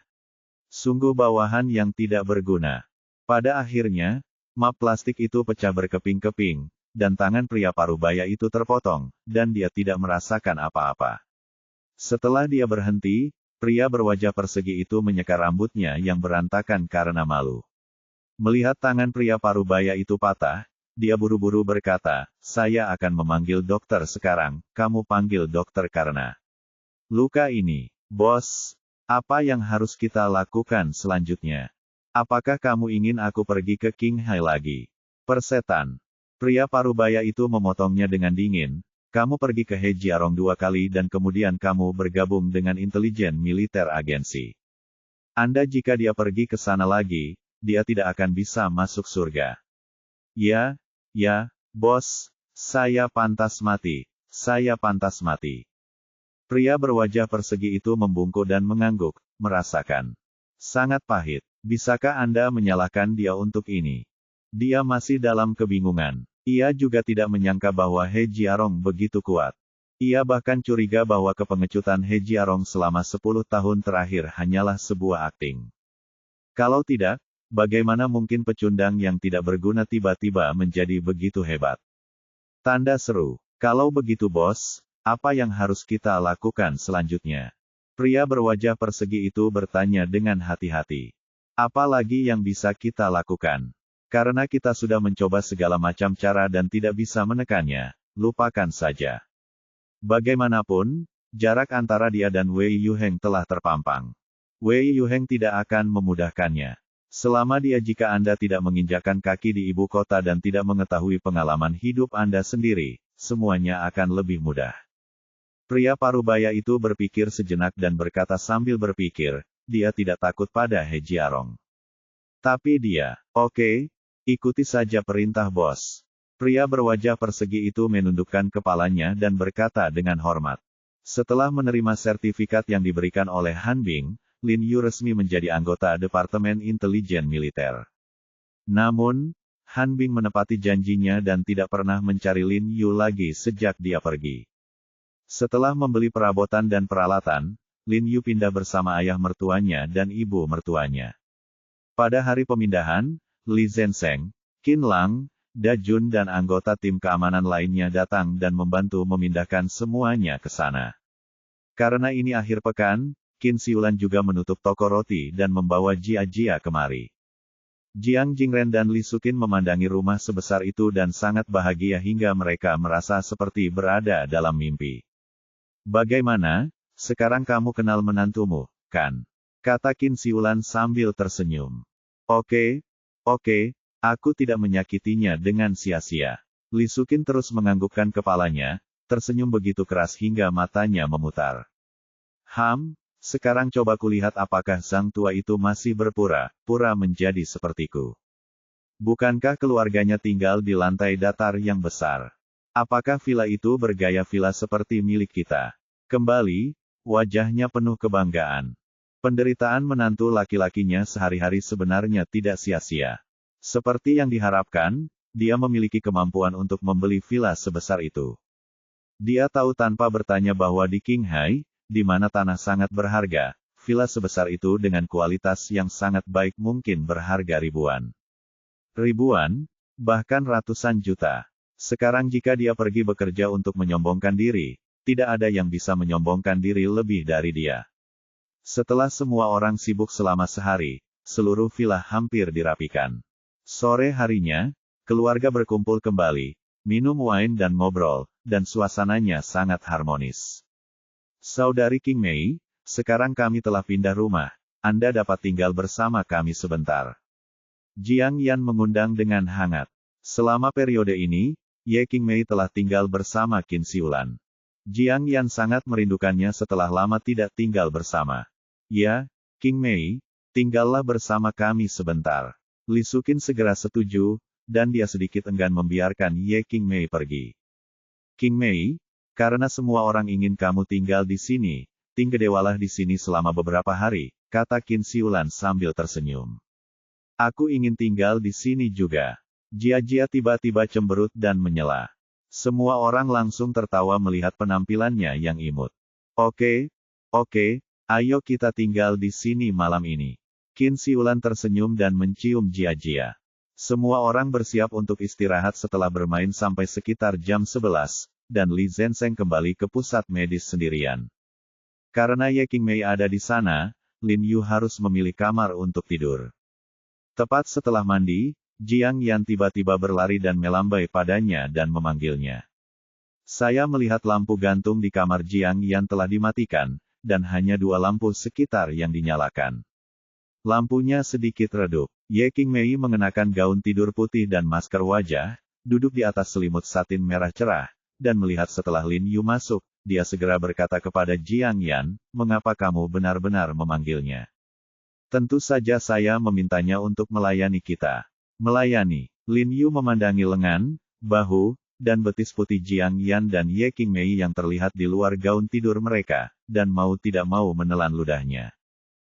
Sungguh bawahan yang tidak berguna. Pada akhirnya, map plastik itu pecah berkeping-keping, dan tangan pria parubaya itu terpotong, dan dia tidak merasakan apa-apa. Setelah dia berhenti, pria berwajah persegi itu menyeka rambutnya yang berantakan karena malu. Melihat tangan pria parubaya itu patah, dia buru-buru berkata, saya akan memanggil dokter sekarang, kamu panggil dokter karena luka ini. Bos, apa yang harus kita lakukan selanjutnya? Apakah kamu ingin aku pergi ke Qinghai lagi? Persetan. Pria parubaya itu memotongnya dengan dingin, kamu pergi ke He Jiarong 2 kali dan kemudian kamu bergabung dengan intelijen militer agensi. Anda jika dia pergi ke sana lagi, dia tidak akan bisa masuk surga. Ya, bos, saya pantas mati, saya pantas mati. Pria berwajah persegi itu membungkuk dan mengangguk, merasakan sangat pahit. Bisakah Anda menyalahkan dia untuk ini? Dia masih dalam kebingungan. Ia juga tidak menyangka bahwa He Jiarong begitu kuat. Ia bahkan curiga bahwa kepengecutan He Jiarong selama 10 tahun terakhir hanyalah sebuah akting. Kalau tidak, bagaimana mungkin pecundang yang tidak berguna tiba-tiba menjadi begitu hebat? Tanda seru. Kalau begitu bos, apa yang harus kita lakukan selanjutnya? Pria berwajah persegi itu bertanya dengan hati-hati. Apa lagi yang bisa kita lakukan? Karena kita sudah mencoba segala macam cara dan tidak bisa menekannya, lupakan saja. Bagaimanapun, jarak antara dia dan Wei Yuheng telah terpampang. Wei Yuheng tidak akan memudahkannya. Selama dia jika Anda tidak menginjakkan kaki di ibu kota dan tidak mengetahui pengalaman hidup Anda sendiri, semuanya akan lebih mudah. Pria parubaya itu berpikir sejenak dan berkata sambil berpikir, dia tidak takut pada He Jiarong. Tapi dia, oke, ikuti saja perintah bos. Pria berwajah persegi itu menundukkan kepalanya dan berkata dengan hormat. Setelah menerima sertifikat yang diberikan oleh Han Bing, Lin Yu resmi menjadi anggota Departemen Intelijen Militer. Namun, Han Bing menepati janjinya dan tidak pernah mencari Lin Yu lagi sejak dia pergi. Setelah membeli perabotan dan peralatan, Lin Yu pindah bersama ayah mertuanya dan ibu mertuanya. Pada hari pemindahan, Li Zhensheng, Qin Lang, Da Jun dan anggota tim keamanan lainnya datang dan membantu memindahkan semuanya ke sana. Karena ini akhir pekan, Qin Siulan juga menutup toko roti dan membawa Jia kemari. Jiang Jingren dan Li Sukin memandangi rumah sebesar itu dan sangat bahagia hingga mereka merasa seperti berada dalam mimpi. Bagaimana, sekarang kamu kenal menantumu, kan? Kata Qin Siulan sambil tersenyum. Oke, aku tidak menyakitinya dengan sia-sia. Li Sukin terus menganggukkan kepalanya, tersenyum begitu keras hingga matanya memutar. Sekarang coba kulihat apakah sang tua itu masih berpura-pura menjadi sepertiku. Bukankah keluarganya tinggal di lantai datar yang besar? Apakah villa itu bergaya villa seperti milik kita? Kembali, wajahnya penuh kebanggaan. Penderitaan menantu laki-lakinya sehari-hari sebenarnya tidak sia-sia. Seperti yang diharapkan, dia memiliki kemampuan untuk membeli villa sebesar itu. Dia tahu tanpa bertanya bahwa di Qinghai, di mana tanah sangat berharga, villa sebesar itu dengan kualitas yang sangat baik mungkin berharga ribuan. Ribuan, bahkan ratusan juta. Sekarang jika dia pergi bekerja untuk menyombongkan diri, tidak ada yang bisa menyombongkan diri lebih dari dia. Setelah semua orang sibuk selama sehari, seluruh villa hampir dirapikan. Sore harinya, keluarga berkumpul kembali, minum wine dan ngobrol, dan suasananya sangat harmonis. Saudari Qingmei, sekarang kami telah pindah rumah, Anda dapat tinggal bersama kami sebentar. Jiang Yan mengundang dengan hangat. Selama periode ini, Ye Qingmei telah tinggal bersama Qin Siulan. Jiang Yan sangat merindukannya setelah lama tidak tinggal bersama. Ya, Qingmei, tinggallah bersama kami sebentar. Li Suqin segera setuju, dan dia sedikit enggan membiarkan Ye Qingmei pergi. Qingmei, karena semua orang ingin kamu tinggal di sini, tinggedewalah di sini selama beberapa hari, kata Qin Siulan sambil tersenyum. Aku ingin tinggal di sini juga. Jia tiba-tiba cemberut dan menyela. Semua orang langsung tertawa melihat penampilannya yang imut. Oke, ayo kita tinggal di sini malam ini. Qin Siulan tersenyum dan mencium Jia. Semua orang bersiap untuk istirahat setelah bermain sampai sekitar jam 11, dan Li Zhensheng kembali ke pusat medis sendirian. Karena Ye Qingmei ada di sana, Lin Yu harus memilih kamar untuk tidur. Tepat setelah mandi, Jiang Yan tiba-tiba berlari dan melambai padanya dan memanggilnya. Saya melihat lampu gantung di kamar Jiang Yan telah dimatikan, dan hanya 2 lampu sekitar yang dinyalakan. Lampunya sedikit redup. Ye Qingmei mengenakan gaun tidur putih dan masker wajah, duduk di atas selimut satin merah cerah, dan melihat setelah Lin Yu masuk, dia segera berkata kepada Jiang Yan, mengapa kamu benar-benar memanggilnya? Tentu saja saya memintanya untuk melayani kita. Melayani. Lin Yu memandangi lengan, bahu, dan betis putih Jiang Yan dan Ye Qingmei yang terlihat di luar gaun tidur mereka, dan mau tidak mau menelan ludahnya.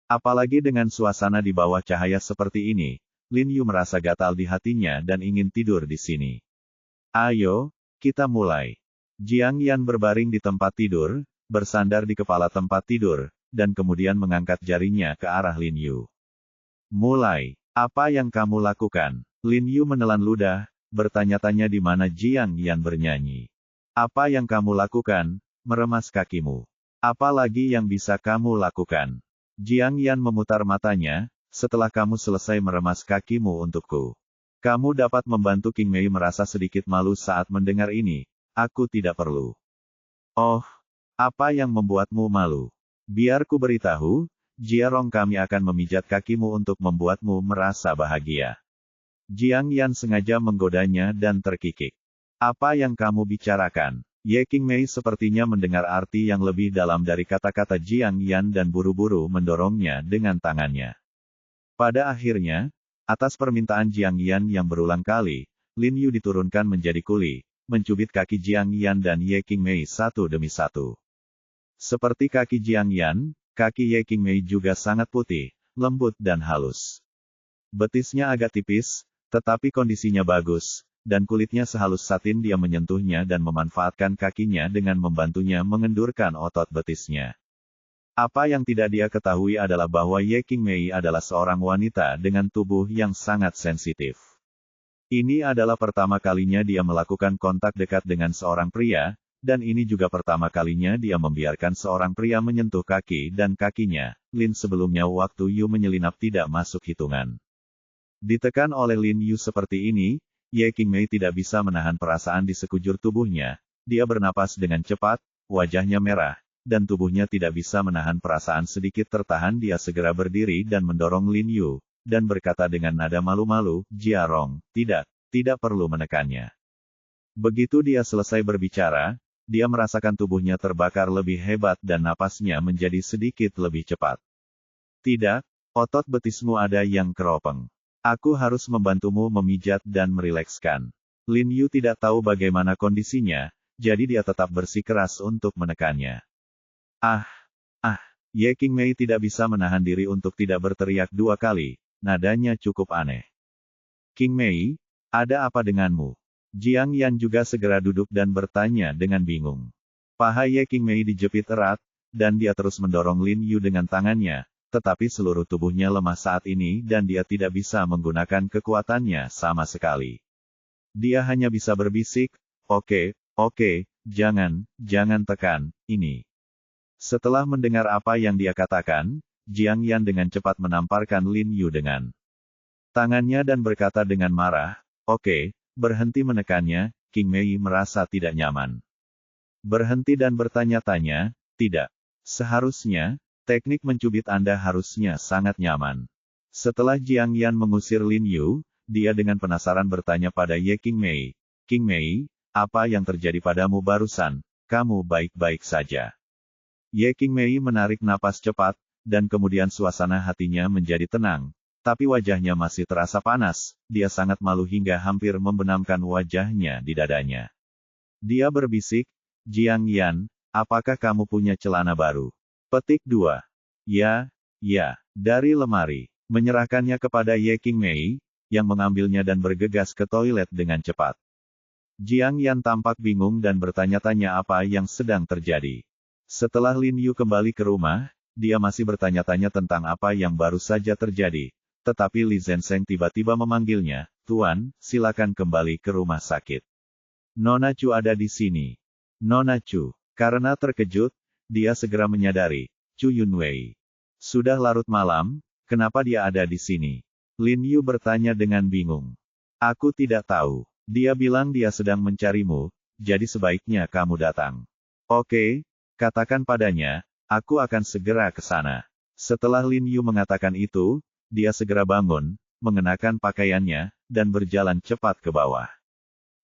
Apalagi dengan suasana di bawah cahaya seperti ini, Lin Yu merasa gatal di hatinya dan ingin tidur di sini. Ayo, kita mulai. Jiang Yan berbaring di tempat tidur, bersandar di kepala tempat tidur, dan kemudian mengangkat jarinya ke arah Lin Yu. Mulai. Apa yang kamu lakukan? Lin Yu menelan ludah, bertanya-tanya di mana Jiang Yan bernyanyi. Apa yang kamu lakukan? Meremas kakimu. Apa lagi yang bisa kamu lakukan? Jiang Yan memutar matanya, setelah kamu selesai meremas kakimu untukku. Kamu dapat membantu Qingmei merasa sedikit malu saat mendengar ini. Aku tidak perlu. Oh, apa yang membuatmu malu? Biar ku beritahu, Jiarong kami akan memijat kakimu untuk membuatmu merasa bahagia. Jiang Yan sengaja menggodanya dan terkikik. Apa yang kamu bicarakan? Ye Qingmei sepertinya mendengar arti yang lebih dalam dari kata-kata Jiang Yan dan buru-buru mendorongnya dengan tangannya. Pada akhirnya, atas permintaan Jiang Yan yang berulang kali, Lin Yu diturunkan menjadi kuli, mencubit kaki Jiang Yan dan Ye Qingmei satu demi satu. Seperti kaki Jiang Yan, kaki Ye Qingmei juga sangat putih, lembut dan halus. Betisnya agak tipis, tetapi kondisinya bagus, dan kulitnya sehalus satin. Dia menyentuhnya dan memanfaatkan kakinya dengan membantunya mengendurkan otot betisnya. Apa yang tidak dia ketahui adalah bahwa Ye Qingmei adalah seorang wanita dengan tubuh yang sangat sensitif. Ini adalah pertama kalinya dia melakukan kontak dekat dengan seorang pria, dan ini juga pertama kalinya dia membiarkan seorang pria menyentuh kaki dan kakinya. Lin sebelumnya waktu Yu menyelinap tidak masuk hitungan. Ditekan oleh Lin Yu seperti ini, Ye Qingmei tidak bisa menahan perasaan di sekujur tubuhnya. Dia bernapas dengan cepat, wajahnya merah, dan tubuhnya tidak bisa menahan perasaan sedikit tertahan. Dia segera berdiri dan mendorong Lin Yu, dan berkata dengan nada malu-malu, Jiarong, tidak perlu menekannya. Begitu dia selesai berbicara, dia merasakan tubuhnya terbakar lebih hebat dan napasnya menjadi sedikit lebih cepat. Tidak, otot betismu ada yang keropeng. Aku harus membantumu memijat dan merilekskan. Lin Yu tidak tahu bagaimana kondisinya, jadi dia tetap bersikeras untuk menekannya. Ah! Ye Qingmei tidak bisa menahan diri untuk tidak berteriak 2 kali, nadanya cukup aneh. Qingmei, ada apa denganmu? Jiang Yan juga segera duduk dan bertanya dengan bingung. Paha Ye Qingmei dijepit erat, dan dia terus mendorong Lin Yu dengan tangannya, tetapi seluruh tubuhnya lemah saat ini dan dia tidak bisa menggunakan kekuatannya sama sekali. Dia hanya bisa berbisik, oke, jangan tekan, ini. Setelah mendengar apa yang dia katakan, Jiang Yan dengan cepat menamparkan Lin Yu dengan tangannya dan berkata dengan marah, oke, berhenti menekannya. Qingmei merasa tidak nyaman. Berhenti dan bertanya-tanya, tidak. Seharusnya, teknik mencubit Anda harusnya sangat nyaman. Setelah Jiang Yan mengusir Lin Yu, dia dengan penasaran bertanya pada Ye Qingmei, Qingmei, apa yang terjadi padamu barusan? Kamu baik-baik saja? Ye Qingmei menarik napas cepat, dan kemudian suasana hatinya menjadi tenang, tapi wajahnya masih terasa panas, dia sangat malu hingga hampir membenamkan wajahnya di dadanya. Dia berbisik, Jiang Yan, apakah kamu punya celana baru? Petik 2. Ya, dari lemari, menyerahkannya kepada Ye Qingmei, yang mengambilnya dan bergegas ke toilet dengan cepat. Jiang Yan tampak bingung dan bertanya-tanya apa yang sedang terjadi. Setelah Lin Yu kembali ke rumah, dia masih bertanya-tanya tentang apa yang baru saja terjadi. Tetapi Li Zhensheng tiba-tiba memanggilnya, Tuan, silakan kembali ke rumah sakit. Nona Chu ada di sini. Nona Chu. Karena terkejut, dia segera menyadari, Chu Yunwei. Sudah larut malam, kenapa dia ada di sini? Lin Yu bertanya dengan bingung. Aku tidak tahu. Dia bilang dia sedang mencarimu, jadi sebaiknya kamu datang. Oke. Katakan padanya, aku akan segera ke sana. Setelah Lin Yu mengatakan itu, dia segera bangun, mengenakan pakaiannya, dan berjalan cepat ke bawah.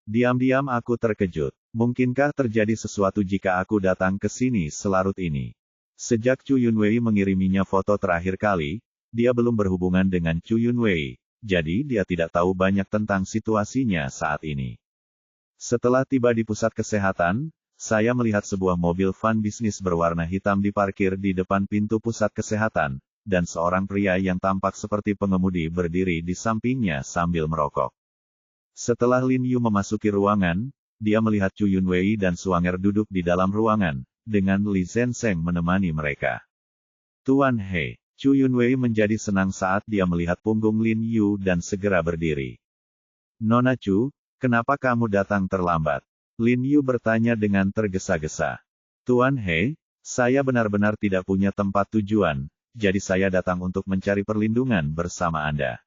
Diam-diam aku terkejut. Mungkinkah terjadi sesuatu jika aku datang ke sini selarut ini? Sejak Chu Yunwei mengiriminya foto terakhir kali, dia belum berhubungan dengan Chu Yunwei, jadi dia tidak tahu banyak tentang situasinya saat ini. Setelah tiba di pusat kesehatan, saya melihat sebuah mobil van bisnis berwarna hitam diparkir di depan pintu pusat kesehatan, dan seorang pria yang tampak seperti pengemudi berdiri di sampingnya sambil merokok. Setelah Lin Yu memasuki ruangan, dia melihat Chu Yunwei dan Suanger duduk di dalam ruangan, dengan Li Zhensheng menemani mereka. Tuan He, Chu Yunwei menjadi senang saat dia melihat punggung Lin Yu dan segera berdiri. Nona Chu, kenapa kamu datang terlambat? Lin Yu bertanya dengan tergesa-gesa. Tuan He, saya benar-benar tidak punya tempat tujuan, jadi saya datang untuk mencari perlindungan bersama Anda.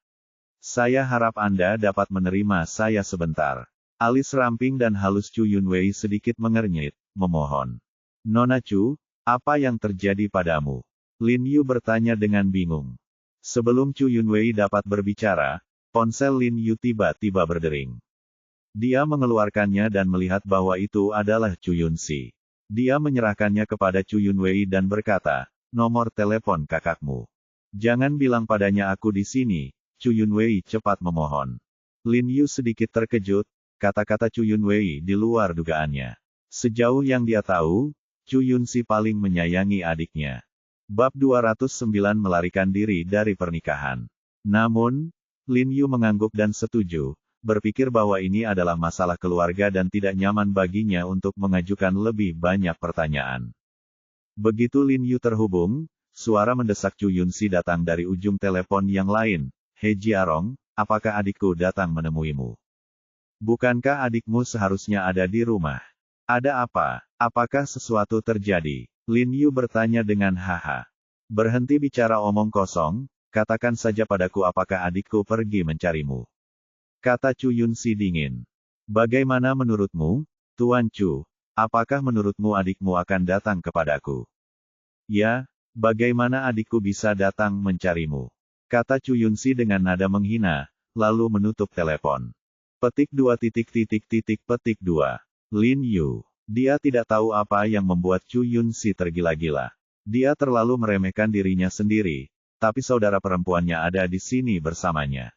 Saya harap Anda dapat menerima saya sebentar. Alis ramping dan halus Chu Yunwei sedikit mengernyit, memohon. Nona Chu, apa yang terjadi padamu? Lin Yu bertanya dengan bingung. Sebelum Chu Yunwei dapat berbicara, ponsel Lin Yu tiba-tiba berdering. Dia mengeluarkannya dan melihat bahwa itu adalah Chu Yunxi. Dia menyerahkannya kepada Chu Yunwei dan berkata, nomor telepon kakakmu. Jangan bilang padanya aku di sini, Chu Yunwei cepat memohon. Lin Yu sedikit terkejut, kata-kata Chu Yunwei di luar dugaannya. Sejauh yang dia tahu, Chu Yunxi paling menyayangi adiknya. Bab 209 melarikan diri dari pernikahan. Namun, Lin Yu mengangguk dan setuju, berpikir bahwa ini adalah masalah keluarga dan tidak nyaman baginya untuk mengajukan lebih banyak pertanyaan. Begitu Lin Yu terhubung, suara mendesak Chu Yunxi datang dari ujung telepon yang lain. He Jiarong, apakah adikku datang menemuimu? Bukankah adikmu seharusnya ada di rumah? Ada apa? Apakah sesuatu terjadi? Lin Yu bertanya dengan haha. Berhenti bicara omong kosong, katakan saja padaku apakah adikku pergi mencarimu. Kata Chu Yunxi dingin. Bagaimana menurutmu, Tuan Chu? Apakah menurutmu adikmu akan datang kepadaku? Ya, bagaimana adikku bisa datang mencarimu? Kata Chu Yunxi dengan nada menghina, lalu menutup telepon. Petik 2. Petik 2. Lin Yu. Dia tidak tahu apa yang membuat Chu Yunxi tergila-gila. Dia terlalu meremehkan dirinya sendiri, tapi saudara perempuannya ada di sini bersamanya.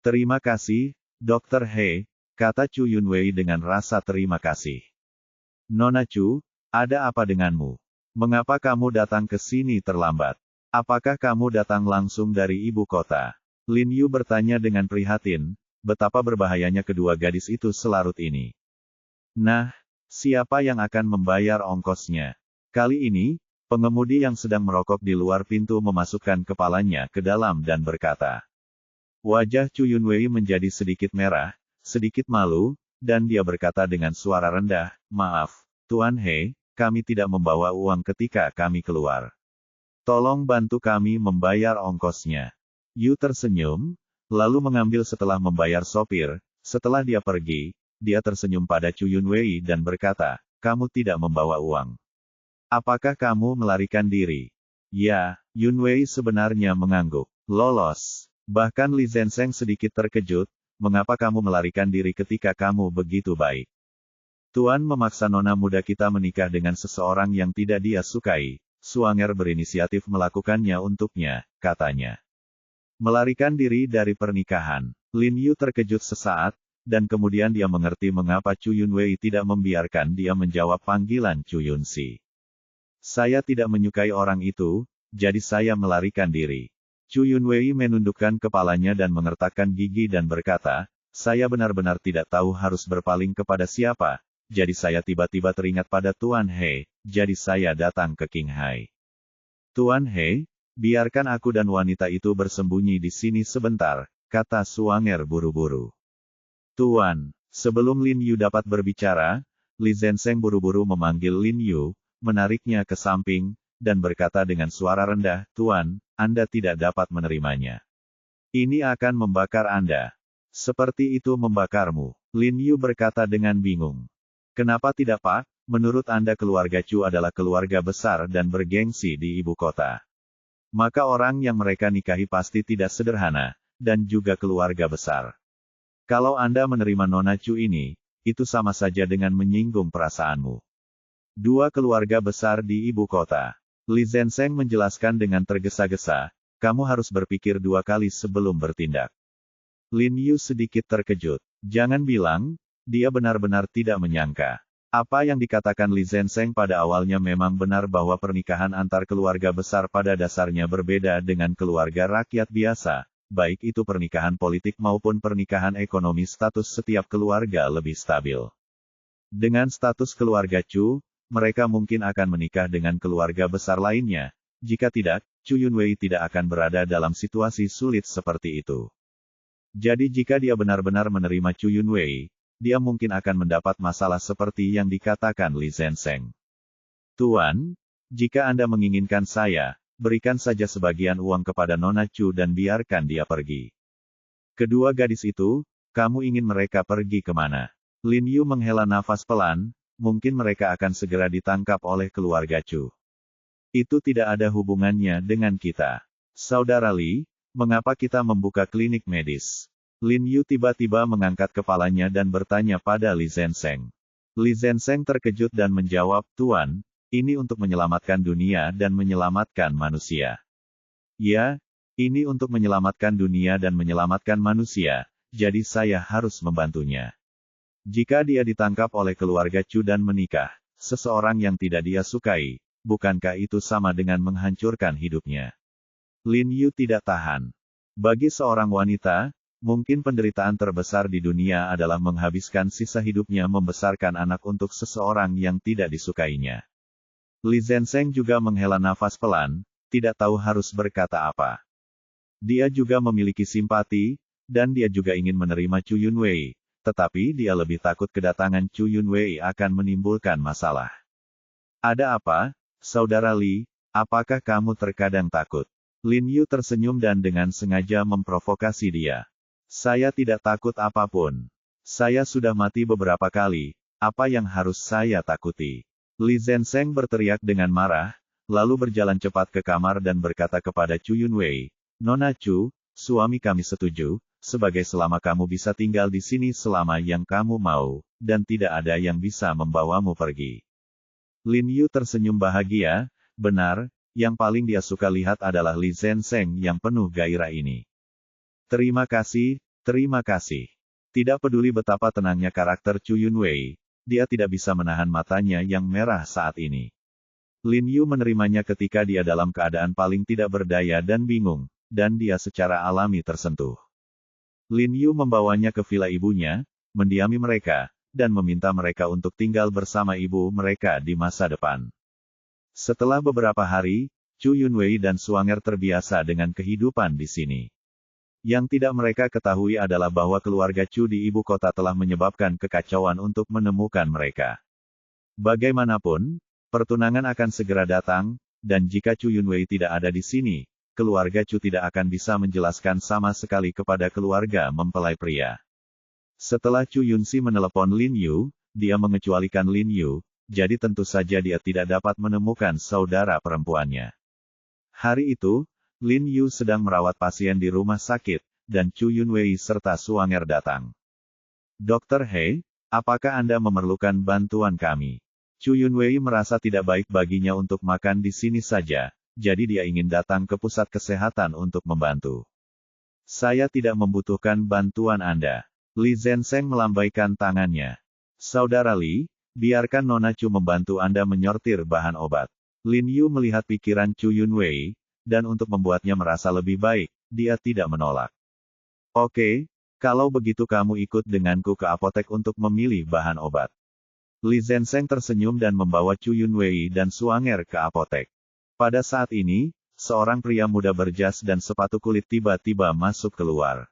Terima kasih, Dr. He, kata Chu Yunwei dengan rasa terima kasih. Nona Chu, ada apa denganmu? Mengapa kamu datang ke sini terlambat? Apakah kamu datang langsung dari ibu kota? Lin Yu bertanya dengan prihatin, betapa berbahayanya kedua gadis itu selarut ini. Nah, siapa yang akan membayar ongkosnya? Kali ini, pengemudi yang sedang merokok di luar pintu memasukkan kepalanya ke dalam dan berkata. Wajah Chu Yunwei menjadi sedikit merah, sedikit malu, dan dia berkata dengan suara rendah, maaf, Tuan He, kami tidak membawa uang ketika kami keluar. Tolong bantu kami membayar ongkosnya. Yu tersenyum, lalu mengambil setelah membayar sopir. Setelah dia pergi, dia tersenyum pada Chu Yunwei dan berkata, kamu tidak membawa uang. Apakah kamu melarikan diri? Ya, Yunwei sebenarnya mengangguk. Lolos. Bahkan Li Zenseng sedikit terkejut, mengapa kamu melarikan diri ketika kamu begitu baik? Tuan memaksa nona muda kita menikah dengan seseorang yang tidak dia sukai. Suanger berinisiatif melakukannya untuknya, katanya. Melarikan diri dari pernikahan. Lin Yu terkejut sesaat, dan kemudian dia mengerti mengapa Chu Yunwei tidak membiarkan dia menjawab panggilan Chu Yunxi. Saya tidak menyukai orang itu, jadi saya melarikan diri. Chu Yunwei menundukkan kepalanya dan mengertakkan gigi dan berkata, saya benar-benar tidak tahu harus berpaling kepada siapa, jadi saya tiba-tiba teringat pada Tuan He, jadi saya datang ke Qinghai. Tuan He, biarkan aku dan wanita itu bersembunyi di sini sebentar, kata Suanger buru-buru. Tuan, sebelum Lin Yu dapat berbicara, Li Zenseng buru-buru memanggil Lin Yu, menariknya ke samping, dan berkata dengan suara rendah, Tuan, Anda tidak dapat menerimanya. Ini akan membakar Anda. Seperti itu membakarmu. Lin Yu berkata dengan bingung. Kenapa tidak Pak? Menurut Anda keluarga Chu adalah keluarga besar dan bergengsi di ibu kota. Maka orang yang mereka nikahi pasti tidak sederhana, dan juga keluarga besar. Kalau Anda menerima Nona Chu ini, itu sama saja dengan menyinggung perasaanmu. Dua keluarga besar di ibu kota. Li Zenseng menjelaskan dengan tergesa-gesa, kamu harus berpikir dua kali sebelum bertindak. Lin Yu sedikit terkejut. Jangan bilang, dia benar-benar tidak menyangka. Apa yang dikatakan Li Zenseng pada awalnya memang benar bahwa pernikahan antar keluarga besar pada dasarnya berbeda dengan keluarga rakyat biasa, baik itu pernikahan politik maupun pernikahan ekonomi status setiap keluarga lebih stabil. Dengan status keluarga Chu, mereka mungkin akan menikah dengan keluarga besar lainnya. Jika tidak, Chu Yunwei tidak akan berada dalam situasi sulit seperti itu. Jadi jika dia benar-benar menerima Chu Yunwei, dia mungkin akan mendapat masalah seperti yang dikatakan Li Zenseng. Tuan, jika Anda menginginkan saya, berikan saja sebagian uang kepada Nona Chu dan biarkan dia pergi. Kedua gadis itu, kamu ingin mereka pergi kemana? Lin Yu menghela nafas pelan, mungkin mereka akan segera ditangkap oleh keluarga Chu. Itu tidak ada hubungannya dengan kita. Saudara Li, mengapa kita membuka klinik medis? Lin Yu tiba-tiba mengangkat kepalanya dan bertanya pada Li Zenseng. Li Zenseng terkejut dan menjawab, Tuan, ini untuk menyelamatkan dunia dan menyelamatkan manusia. Ya, ini untuk menyelamatkan dunia dan menyelamatkan manusia, jadi saya harus membantunya. Jika dia ditangkap oleh keluarga Chu dan menikah, seseorang yang tidak dia sukai, bukankah itu sama dengan menghancurkan hidupnya? Lin Yu tidak tahan. Bagi seorang wanita, mungkin penderitaan terbesar di dunia adalah menghabiskan sisa hidupnya membesarkan anak untuk seseorang yang tidak disukainya. Li Zenseng juga menghela nafas pelan, tidak tahu harus berkata apa. Dia juga memiliki simpati, dan dia juga ingin menerima Chu Yunwei. Tetapi dia lebih takut kedatangan Chu Yunwei akan menimbulkan masalah. Ada apa, Saudara Li, apakah kamu terkadang takut? Lin Yu tersenyum dan dengan sengaja memprovokasi dia. Saya tidak takut apapun. Saya sudah mati beberapa kali, apa yang harus saya takuti? Li Zenseng berteriak dengan marah, lalu berjalan cepat ke kamar dan berkata kepada Chu Yunwei, Nona Chu, suami kami setuju, sebagai selama kamu bisa tinggal di sini selama yang kamu mau, dan tidak ada yang bisa membawamu pergi. Lin Yu tersenyum bahagia, benar, yang paling dia suka lihat adalah Li Zenseng yang penuh gairah ini. Terima kasih, terima kasih. Tidak peduli betapa tenangnya karakter Chu Yunwei, dia tidak bisa menahan matanya yang merah saat ini. Lin Yu menerimanya ketika dia dalam keadaan paling tidak berdaya dan bingung, dan dia secara alami tersentuh. Lin Yu membawanya ke villa ibunya, mendiami mereka, dan meminta mereka untuk tinggal bersama ibu mereka di masa depan. Setelah beberapa hari, Chu Yunwei dan Suanger terbiasa dengan kehidupan di sini. Yang tidak mereka ketahui adalah bahwa keluarga Chu di ibu kota telah menyebabkan kekacauan untuk menemukan mereka. Bagaimanapun, pertunangan akan segera datang, dan jika Chu Yunwei tidak ada di sini, keluarga Chu tidak akan bisa menjelaskan sama sekali kepada keluarga mempelai pria. Setelah Chu Yunxi menelepon Lin Yu, dia mengecualikan Lin Yu, jadi tentu saja dia tidak dapat menemukan saudara perempuannya. Hari itu, Lin Yu sedang merawat pasien di rumah sakit, dan Chu Yunwei serta Suanger datang. Dr. He, apakah Anda memerlukan bantuan kami? Chu Yunwei merasa tidak baik baginya untuk makan di sini saja, jadi dia ingin datang ke pusat kesehatan untuk membantu. Saya tidak membutuhkan bantuan Anda. Li Zhensheng melambaikan tangannya. Saudara Li, biarkan Nona Chu membantu Anda menyortir bahan obat. Lin Yu melihat pikiran Chu Yunwei, dan untuk membuatnya merasa lebih baik, dia tidak menolak. Oke, kalau begitu kamu ikut denganku ke apotek untuk memilih bahan obat. Li Zhensheng tersenyum dan membawa Chu Yunwei dan Suanger ke apotek. Pada saat ini, seorang pria muda berjas dan sepatu kulit tiba-tiba masuk keluar.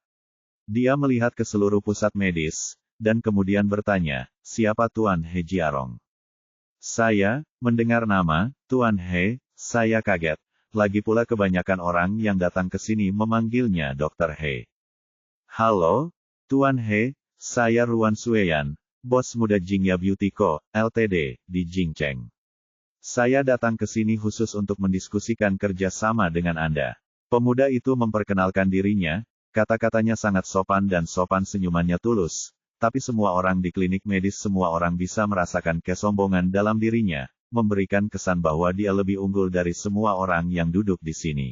Dia melihat ke seluruh pusat medis, dan kemudian bertanya, siapa Tuan He Jiarong? Saya, mendengar nama, Tuan He, saya kaget. Lagi pula kebanyakan orang yang datang ke sini memanggilnya Dr. He. Halo, Tuan He, saya Ruan Sueyan, bos muda Jingya Beauty Co., Ltd., di Jingcheng. Saya datang ke sini khusus untuk mendiskusikan kerjasama dengan Anda. Pemuda itu memperkenalkan dirinya, kata-katanya sangat sopan dan sopan senyumannya tulus, tapi semua orang di klinik medis semua orang bisa merasakan kesombongan dalam dirinya, memberikan kesan bahwa dia lebih unggul dari semua orang yang duduk di sini.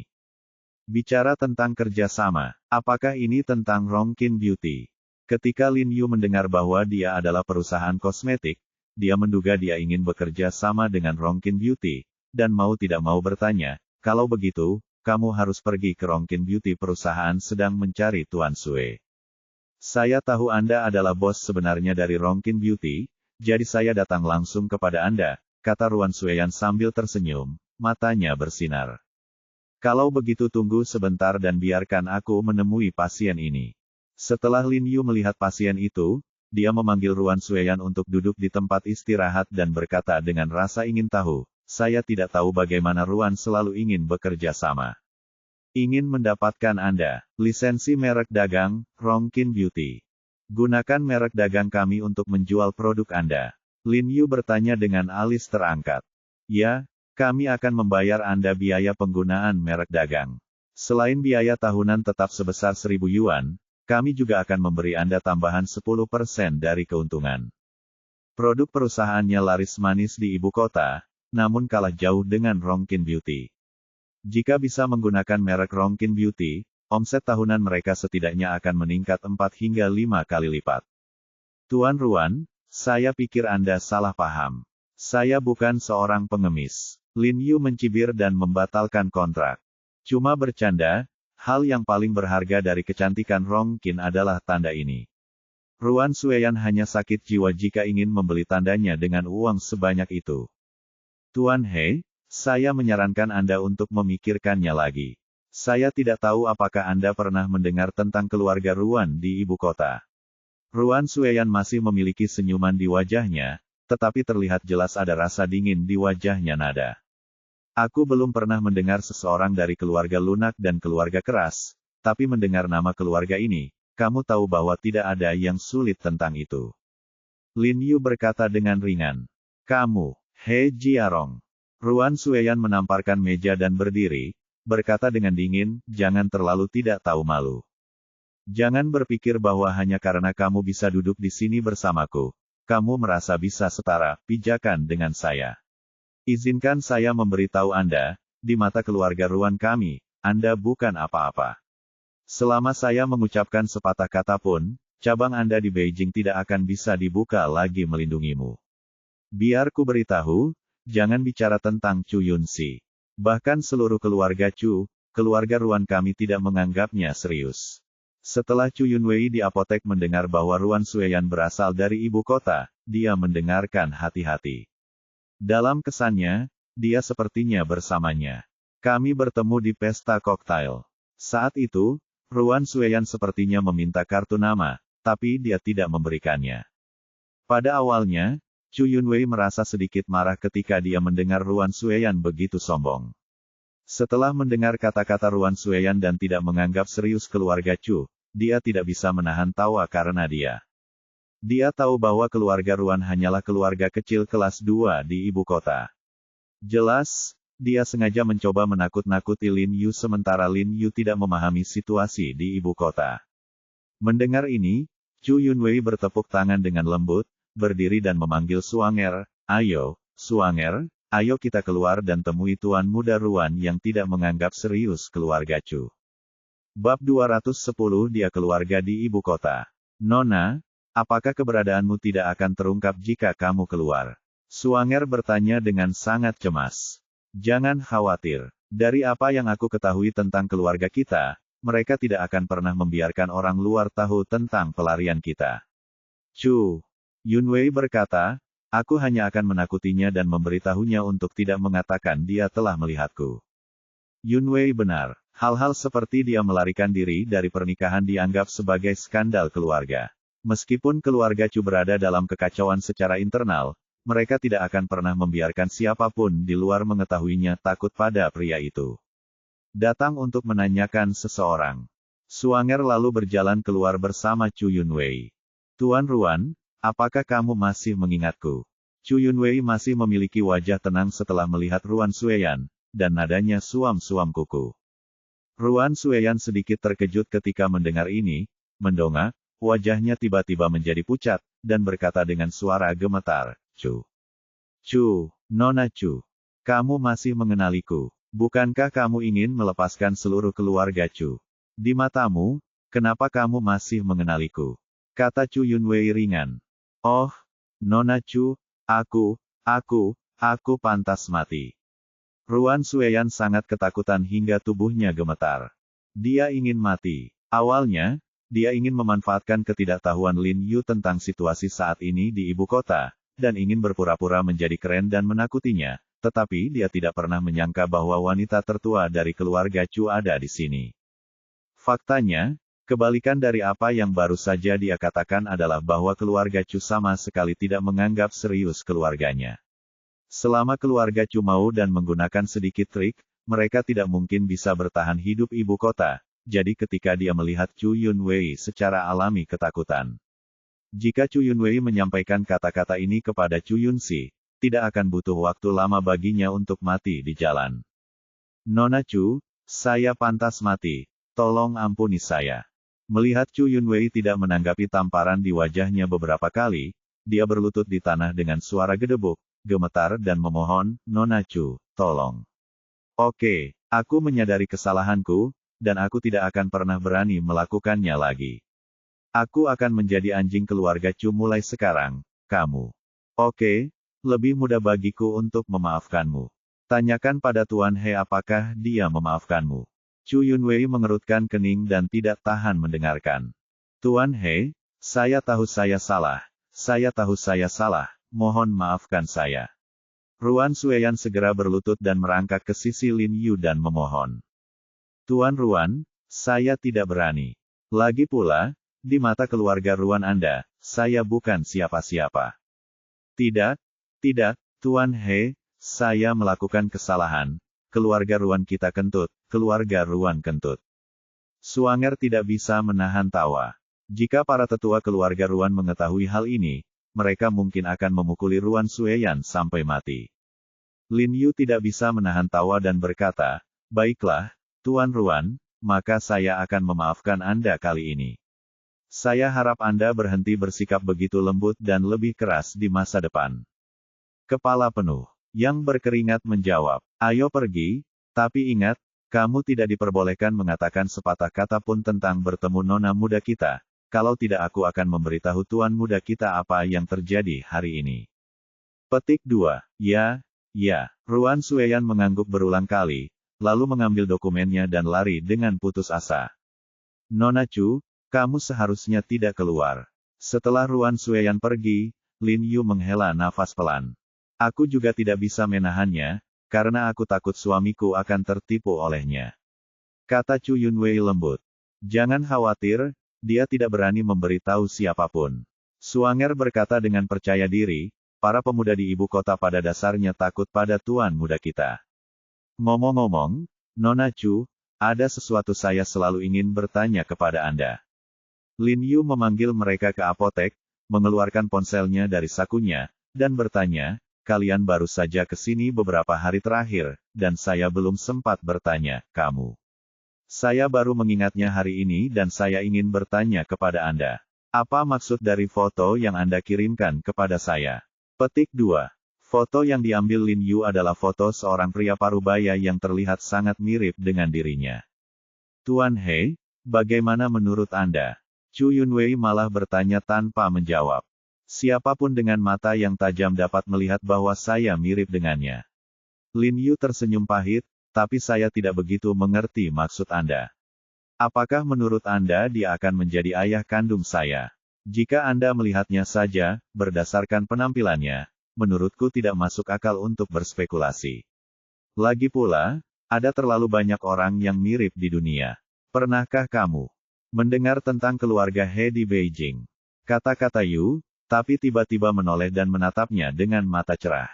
Bicara tentang kerjasama, apakah ini tentang Rongqing Beauty? Ketika Lin Yu mendengar bahwa dia adalah perusahaan kosmetik, dia menduga dia ingin bekerja sama dengan Rongqing Beauty, dan mau tidak mau bertanya, kalau begitu, kamu harus pergi ke Rongqing Beauty, perusahaan sedang mencari Tuan Sue. Saya tahu Anda adalah bos sebenarnya dari Rongqing Beauty, jadi saya datang langsung kepada Anda, kata Ruan Sueyan sambil tersenyum, matanya bersinar. Kalau begitu tunggu sebentar dan biarkan aku menemui pasien ini. Setelah Lin Yu melihat pasien itu, dia memanggil Ruan Sueyan untuk duduk di tempat istirahat dan berkata dengan rasa ingin tahu, saya tidak tahu bagaimana Ruan selalu ingin bekerja sama. Ingin mendapatkan Anda, lisensi merek dagang, Rongqing Beauty. Gunakan merek dagang kami untuk menjual produk Anda. Lin Yu bertanya dengan alis terangkat. Ya, kami akan membayar Anda biaya penggunaan merek dagang. Selain biaya tahunan tetap sebesar 1.000 yuan, kami juga akan memberi Anda tambahan 10% dari keuntungan. Produk perusahaannya laris manis di ibu kota, namun kalah jauh dengan Rongqing Beauty. Jika bisa menggunakan merek Rongqing Beauty, omset tahunan mereka setidaknya akan meningkat 4 hingga 5 kali lipat. Tuan Ruan, saya pikir Anda salah paham. Saya bukan seorang pengemis. Lin Yu mencibir dan membatalkan kontrak. Cuma bercanda, hal yang paling berharga dari kecantikan Rongqing adalah tanda ini. Ruan Sueyan hanya sakit jiwa jika ingin membeli tandanya dengan uang sebanyak itu. Tuan He, saya menyarankan Anda untuk memikirkannya lagi. Saya tidak tahu apakah Anda pernah mendengar tentang keluarga Ruan di ibu kota. Ruan Sueyan masih memiliki senyuman di wajahnya, tetapi terlihat jelas ada rasa dingin di wajahnya nada. Aku belum pernah mendengar seseorang dari keluarga lunak dan keluarga keras, tapi mendengar nama keluarga ini, kamu tahu bahwa tidak ada yang sulit tentang itu. Lin Yu berkata dengan ringan. Kamu, He Jiarong. Ruan Sueyan menamparkan meja dan berdiri, berkata dengan dingin, jangan terlalu tidak tahu malu. Jangan berpikir bahwa hanya karena kamu bisa duduk di sini bersamaku, kamu merasa bisa setara, pijakan dengan saya. Izinkan saya memberitahu Anda, di mata keluarga Ruan kami, Anda bukan apa-apa. Selama saya mengucapkan sepatah kata pun, cabang Anda di Beijing tidak akan bisa dibuka lagi melindungimu. Biar ku beritahu, jangan bicara tentang Chu Yunxi. Bahkan seluruh keluarga Chu, keluarga Ruan kami tidak menganggapnya serius. Setelah Chu Yunwei di apotek mendengar bahwa Ruan Sueyan berasal dari ibu kota, dia mendengarkan hati-hati. Dalam kesannya, dia sepertinya bersamanya. Kami bertemu di pesta koktail. Saat itu, Ruan Sueyan sepertinya meminta kartu nama, tapi dia tidak memberikannya. Pada awalnya, Chu Yunwei merasa sedikit marah ketika dia mendengar Ruan Sueyan begitu sombong. Setelah mendengar kata-kata Ruan Sueyan dan tidak menganggap serius keluarga Chu, dia tidak bisa menahan tawa karena dia tahu bahwa keluarga Ruan hanyalah keluarga kecil kelas 2 di ibu kota. Jelas, dia sengaja mencoba menakut-nakuti Lin Yu sementara Lin Yu tidak memahami situasi di ibu kota. Mendengar ini, Chu Yunwei bertepuk tangan dengan lembut, berdiri dan memanggil Suanger, "Ayo, Suanger, ayo kita keluar dan temui Tuan Muda Ruan yang tidak menganggap serius keluarga Chu." Bab 210 Dia keluarga di ibu kota. "Nona, apakah keberadaanmu tidak akan terungkap jika kamu keluar?" Suanger bertanya dengan sangat cemas. "Jangan khawatir. Dari apa yang aku ketahui tentang keluarga kita, mereka tidak akan pernah membiarkan orang luar tahu tentang pelarian kita." Chu Yunwei berkata, "Aku hanya akan menakutinya dan memberitahunya untuk tidak mengatakan dia telah melihatku." Yunwei benar. Hal-hal seperti dia melarikan diri dari pernikahan dianggap sebagai skandal keluarga. Meskipun keluarga Chu berada dalam kekacauan secara internal, mereka tidak akan pernah membiarkan siapapun di luar mengetahuinya takut pada pria itu. Datang untuk menanyakan seseorang. Suanger lalu berjalan keluar bersama Chu Yunwei. "Tuan Ruan, apakah kamu masih mengingatku?" Chu Yunwei masih memiliki wajah tenang setelah melihat Ruan Sueyan, dan nadanya suam-suam kuku. Ruan Sueyan sedikit terkejut ketika mendengar ini, mendongak, wajahnya tiba-tiba menjadi pucat, dan berkata dengan suara gemetar, Chu, Nona Chu, kamu masih mengenaliku. Bukankah kamu ingin melepaskan seluruh keluarga Chu? Di matamu, kenapa kamu masih mengenaliku?" Kata Chu Yunwei ringan. "Oh, Nona Chu, aku pantas mati." Ruan Sueyan sangat ketakutan hingga tubuhnya gemetar. Dia ingin mati. Awalnya, dia ingin memanfaatkan ketidaktahuan Lin Yu tentang situasi saat ini di ibu kota, dan ingin berpura-pura menjadi keren dan menakutinya, tetapi dia tidak pernah menyangka bahwa wanita tertua dari keluarga Chu ada di sini. Faktanya, kebalikan dari apa yang baru saja dia katakan adalah bahwa keluarga Chu sama sekali tidak menganggap serius keluarganya. Selama keluarga Chu mau dan menggunakan sedikit trik, mereka tidak mungkin bisa bertahan hidup ibu kota, jadi ketika dia melihat Chu Yunwei secara alami ketakutan. Jika Chu Yunwei menyampaikan kata-kata ini kepada Chu Yunxi, tidak akan butuh waktu lama baginya untuk mati di jalan. "Nona Chu, saya pantas mati, tolong ampuni saya." Melihat Chu Yunwei tidak menanggapi tamparan di wajahnya beberapa kali, dia berlutut di tanah dengan suara gedebuk, gemetar dan memohon, "Nona Chu, tolong. Oke, aku menyadari kesalahanku, dan aku tidak akan pernah berani melakukannya lagi. Aku akan menjadi anjing keluarga Chu mulai sekarang, kamu. Oke, lebih mudah bagiku untuk memaafkanmu. Tanyakan pada Tuan He apakah dia memaafkanmu." Chu Yunwei mengerutkan kening dan tidak tahan mendengarkan. "Tuan He, saya tahu saya salah, mohon maafkan saya." Ruan Sueyan segera berlutut dan merangkak ke sisi Lin Yu dan memohon. "Tuan Ruan, saya tidak berani. Lagi pula, di mata keluarga Ruan Anda, saya bukan siapa-siapa." Tidak, Tuan He, saya melakukan kesalahan. Keluarga Ruan kita kentut, keluarga Ruan kentut." Suanger tidak bisa menahan tawa. Jika para tetua keluarga Ruan mengetahui hal ini, mereka mungkin akan memukuli Ruan Sueyan sampai mati. Lin Yu tidak bisa menahan tawa dan berkata, "Baiklah, Tuan Ruan, maka saya akan memaafkan Anda kali ini. Saya harap Anda berhenti bersikap begitu lembut dan lebih keras di masa depan." Kepala penuh, yang berkeringat menjawab, "Ayo pergi, tapi ingat, kamu tidak diperbolehkan mengatakan sepatah kata pun tentang bertemu nona muda kita, kalau tidak aku akan memberitahu tuan muda kita apa yang terjadi hari ini. Petik 2. Ya. Ruan Sueyan mengangguk berulang kali, lalu mengambil dokumennya dan lari dengan putus asa. Nona Chu, kamu seharusnya tidak keluar. Setelah Ruan Sueyan pergi, Lin Yu menghela nafas pelan. Aku juga tidak bisa menahannya, karena aku takut suamiku akan tertipu olehnya. Kata Chu Yunwei lembut. Jangan khawatir, dia tidak berani memberitahu siapapun. Suanger berkata dengan percaya diri, para pemuda di ibu kota pada dasarnya takut pada tuan muda kita. Ngomong-ngomong, Nona Chu, ada sesuatu saya selalu ingin bertanya kepada Anda. Lin Yu memanggil mereka ke apotek, mengeluarkan ponselnya dari sakunya, dan bertanya, kalian baru saja ke sini beberapa hari terakhir, dan saya belum sempat bertanya, kamu. Saya baru mengingatnya hari ini dan saya ingin bertanya kepada Anda. Apa maksud dari foto yang Anda kirimkan kepada saya? Petik 2. Foto yang diambil Lin Yu adalah foto seorang pria parubaya yang terlihat sangat mirip dengan dirinya. Tuan He, bagaimana menurut Anda? Chu Yunwei malah bertanya tanpa menjawab. Siapapun dengan mata yang tajam dapat melihat bahwa saya mirip dengannya. Lin Yu tersenyum pahit, tapi saya tidak begitu mengerti maksud Anda. Apakah menurut Anda dia akan menjadi ayah kandung saya? Jika Anda melihatnya saja, berdasarkan penampilannya, menurutku tidak masuk akal untuk berspekulasi. Lagi pula, ada terlalu banyak orang yang mirip di dunia. Pernahkah kamu mendengar tentang keluarga He di Beijing? Kata-kata Yu, tapi tiba-tiba menoleh dan menatapnya dengan mata cerah.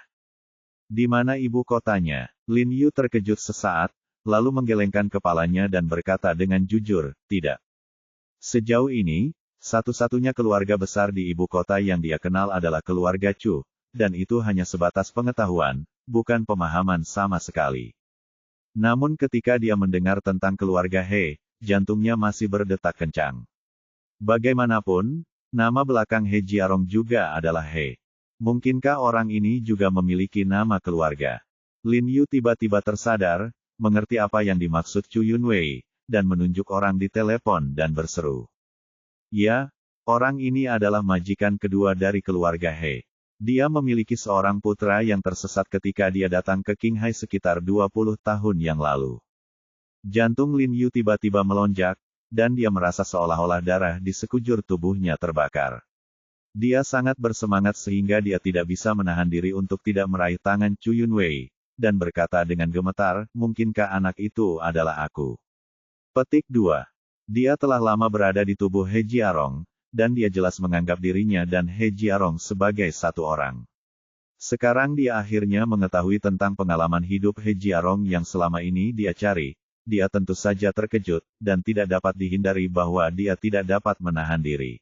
Di mana ibu kotanya? Lin Yu terkejut sesaat, lalu menggelengkan kepalanya dan berkata dengan jujur, tidak. Sejauh ini, satu-satunya keluarga besar di ibu kota yang dia kenal adalah keluarga Chu, dan itu hanya sebatas pengetahuan, bukan pemahaman sama sekali. Namun ketika dia mendengar tentang keluarga He, jantungnya masih berdetak kencang. Bagaimanapun, nama belakang He Jiarong juga adalah He. Mungkinkah orang ini juga memiliki nama keluarga? Lin Yu tiba-tiba tersadar, mengerti apa yang dimaksud Chu Yunwei, dan menunjuk orang di telepon dan berseru. Ya, orang ini adalah majikan kedua dari keluarga He. Dia memiliki seorang putra yang tersesat ketika dia datang ke Qinghai sekitar 20 tahun yang lalu. Jantung Lin Yu tiba-tiba melonjak, dan dia merasa seolah-olah darah di sekujur tubuhnya terbakar. Dia sangat bersemangat sehingga dia tidak bisa menahan diri untuk tidak meraih tangan Chu Yunwei, dan berkata dengan gemetar, mungkinkah anak itu adalah aku? Petik 2. Dia telah lama berada di tubuh He Jiarong, dan dia jelas menganggap dirinya dan He Jiarong sebagai satu orang. Sekarang dia akhirnya mengetahui tentang pengalaman hidup He Jiarong yang selama ini dia cari. Dia tentu saja terkejut, dan tidak dapat dihindari bahwa dia tidak dapat menahan diri.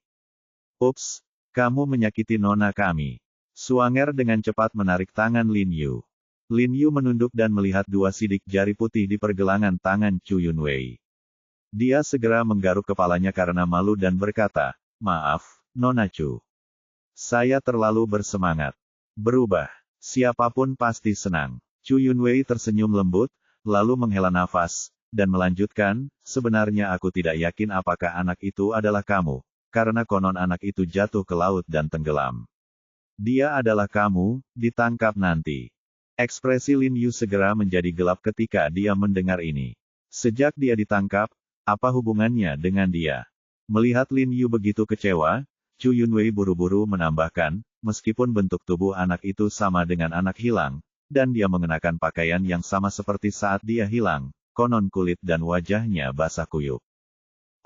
Ups, kamu menyakiti nona kami. Suanger dengan cepat menarik tangan Lin Yu. Lin Yu menunduk dan melihat dua sidik jari putih di pergelangan tangan Chu Yunwei. Dia segera menggaruk kepalanya karena malu dan berkata, maaf, Nona Chu. Saya terlalu bersemangat. Berubah. Siapapun pasti senang. Chu Yunwei tersenyum lembut, lalu menghela nafas, dan melanjutkan, sebenarnya aku tidak yakin apakah anak itu adalah kamu, karena konon anak itu jatuh ke laut dan tenggelam. Dia adalah kamu, ditangkap nanti. Ekspresi Lin Yu segera menjadi gelap ketika dia mendengar ini. Sejak dia ditangkap, apa hubungannya dengan dia? Melihat Lin Yu begitu kecewa, Chu Yunwei buru-buru menambahkan, meskipun bentuk tubuh anak itu sama dengan anak hilang, dan dia mengenakan pakaian yang sama seperti saat dia hilang, konon kulit dan wajahnya basah kuyup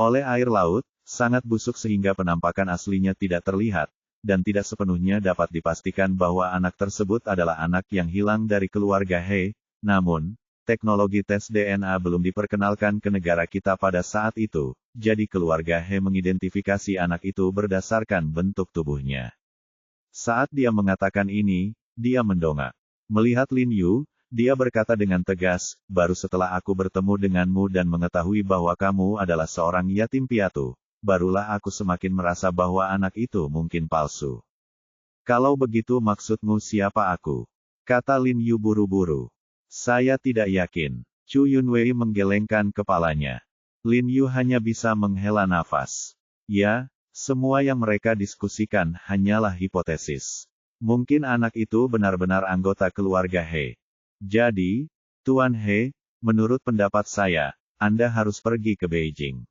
oleh air laut, sangat busuk sehingga penampakan aslinya tidak terlihat, dan tidak sepenuhnya dapat dipastikan bahwa anak tersebut adalah anak yang hilang dari keluarga He. Namun, teknologi tes DNA belum diperkenalkan ke negara kita pada saat itu, jadi keluarga He mengidentifikasi anak itu berdasarkan bentuk tubuhnya. Saat dia mengatakan ini, dia mendongak. Melihat Lin Yu, dia berkata dengan tegas, baru setelah aku bertemu denganmu dan mengetahui bahwa kamu adalah seorang yatim piatu, barulah aku semakin merasa bahwa anak itu mungkin palsu. Kalau begitu maksudmu siapa aku? Kata Lin Yu buru-buru. Saya tidak yakin. Chu Yunwei menggelengkan kepalanya. Lin Yu hanya bisa menghela nafas. Ya, Semua yang mereka diskusikan hanyalah hipotesis. Mungkin anak itu benar-benar anggota keluarga He. Jadi, Tuan He, menurut pendapat saya, Anda harus pergi ke Beijing.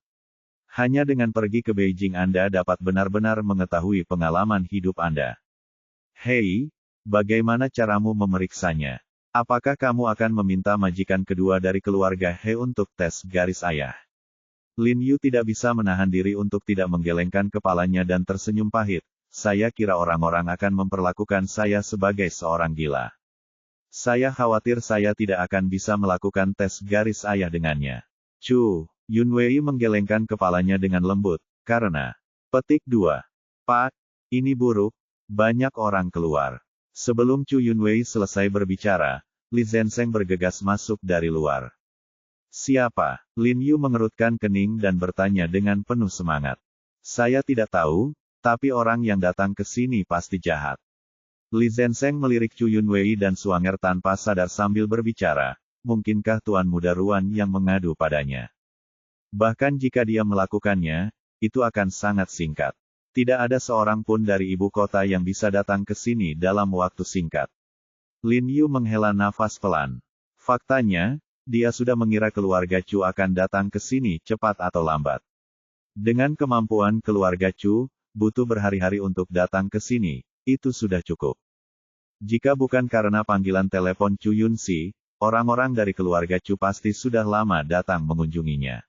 Hanya dengan pergi ke Beijing Anda dapat benar-benar mengetahui pengalaman hidup Anda. Hei, bagaimana caramu memeriksanya? Apakah kamu akan meminta majikan kedua dari keluarga He untuk tes garis ayah? Lin Yu tidak bisa menahan diri untuk tidak menggelengkan kepalanya dan tersenyum pahit. Saya kira orang-orang akan memperlakukan saya sebagai seorang gila. Saya khawatir saya tidak akan bisa melakukan tes garis ayah dengannya. Chu Yunwei menggelengkan kepalanya dengan lembut, karena... Petik 2. Pak, ini buruk, banyak orang keluar. Sebelum Chu Yunwei selesai berbicara, Li Zenseng bergegas masuk dari luar. Siapa? Lin Yu mengerutkan kening dan bertanya dengan penuh semangat. Saya tidak tahu, tapi orang yang datang ke sini pasti jahat. Li Zenseng melirik Chu Yunwei dan Suanger tanpa sadar sambil berbicara, mungkinkah Tuan Muda Ruan yang mengadu padanya? Bahkan jika dia melakukannya, itu akan sangat singkat. Tidak ada seorang pun dari ibu kota yang bisa datang ke sini dalam waktu singkat. Lin Yu menghela nafas pelan. Faktanya, dia sudah mengira keluarga Chu akan datang ke sini cepat atau lambat. Dengan kemampuan keluarga Chu, butuh berhari-hari untuk datang ke sini, itu sudah cukup. Jika bukan karena panggilan telepon Chu Yunxi, orang-orang dari keluarga Chu pasti sudah lama datang mengunjunginya.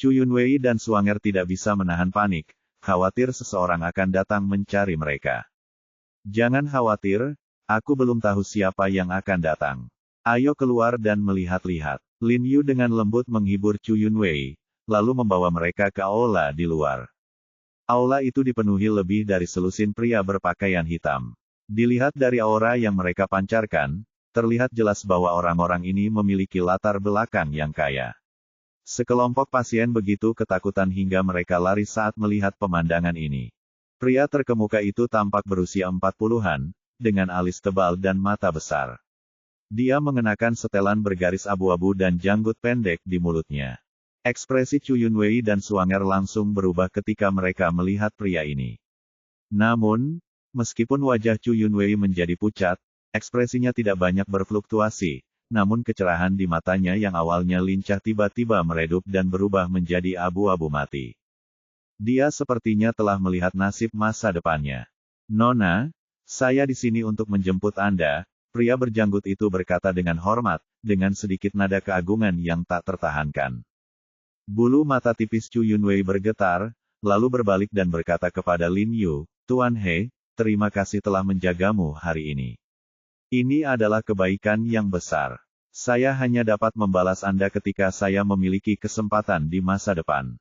Chu Yunwei dan Suanger tidak bisa menahan panik, khawatir seseorang akan datang mencari mereka. Jangan khawatir, aku belum tahu siapa yang akan datang. Ayo keluar dan melihat-lihat. Lin Yu dengan lembut menghibur Chu Yunwei, lalu membawa mereka ke aula di luar. Aula itu dipenuhi lebih dari selusin pria berpakaian hitam. Dilihat dari aura yang mereka pancarkan, terlihat jelas bahwa orang-orang ini memiliki latar belakang yang kaya. Sekelompok pasien begitu ketakutan hingga mereka lari saat melihat pemandangan ini. Pria terkemuka itu tampak berusia 40-an, dengan alis tebal dan mata besar. Dia mengenakan setelan bergaris abu-abu dan janggut pendek di mulutnya. Ekspresi Chu Yunwei dan Suanger langsung berubah ketika mereka melihat pria ini. Namun, meskipun wajah Chu Yunwei menjadi pucat, ekspresinya tidak banyak berfluktuasi, namun kecerahan di matanya yang awalnya lincah tiba-tiba meredup dan berubah menjadi abu-abu mati. Dia sepertinya telah melihat nasib masa depannya. Nona, saya di sini untuk menjemput Anda, pria berjanggut itu berkata dengan hormat, dengan sedikit nada keagungan yang tak tertahankan. Bulu mata tipis Chu Yunwei bergetar, lalu berbalik dan berkata kepada Lin Yu, Tuan He, terima kasih telah menjagamu hari ini. Ini adalah kebaikan yang besar. Saya hanya dapat membalas Anda ketika saya memiliki kesempatan di masa depan.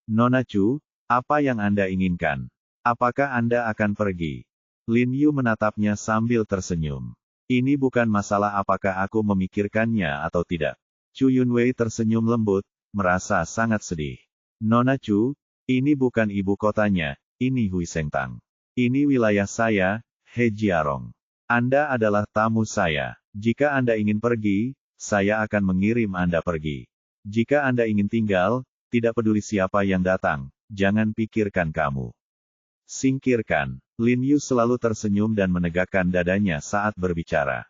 Nona Chu, apa yang Anda inginkan? Apakah Anda akan pergi? Lin Yu menatapnya sambil tersenyum. Ini bukan masalah apakah aku memikirkannya atau tidak. Chu Yunwei tersenyum lembut, merasa sangat sedih. Nona Chu, ini bukan ibu kotanya, ini Hui Sengtang. Ini wilayah saya, He Jiarong. Anda adalah tamu saya. Jika Anda ingin pergi, saya akan mengirim Anda pergi. Jika Anda ingin tinggal, tidak peduli siapa yang datang, jangan pikirkan kamu. Singkirkan. Lin Yu selalu tersenyum dan menegakkan dadanya saat berbicara.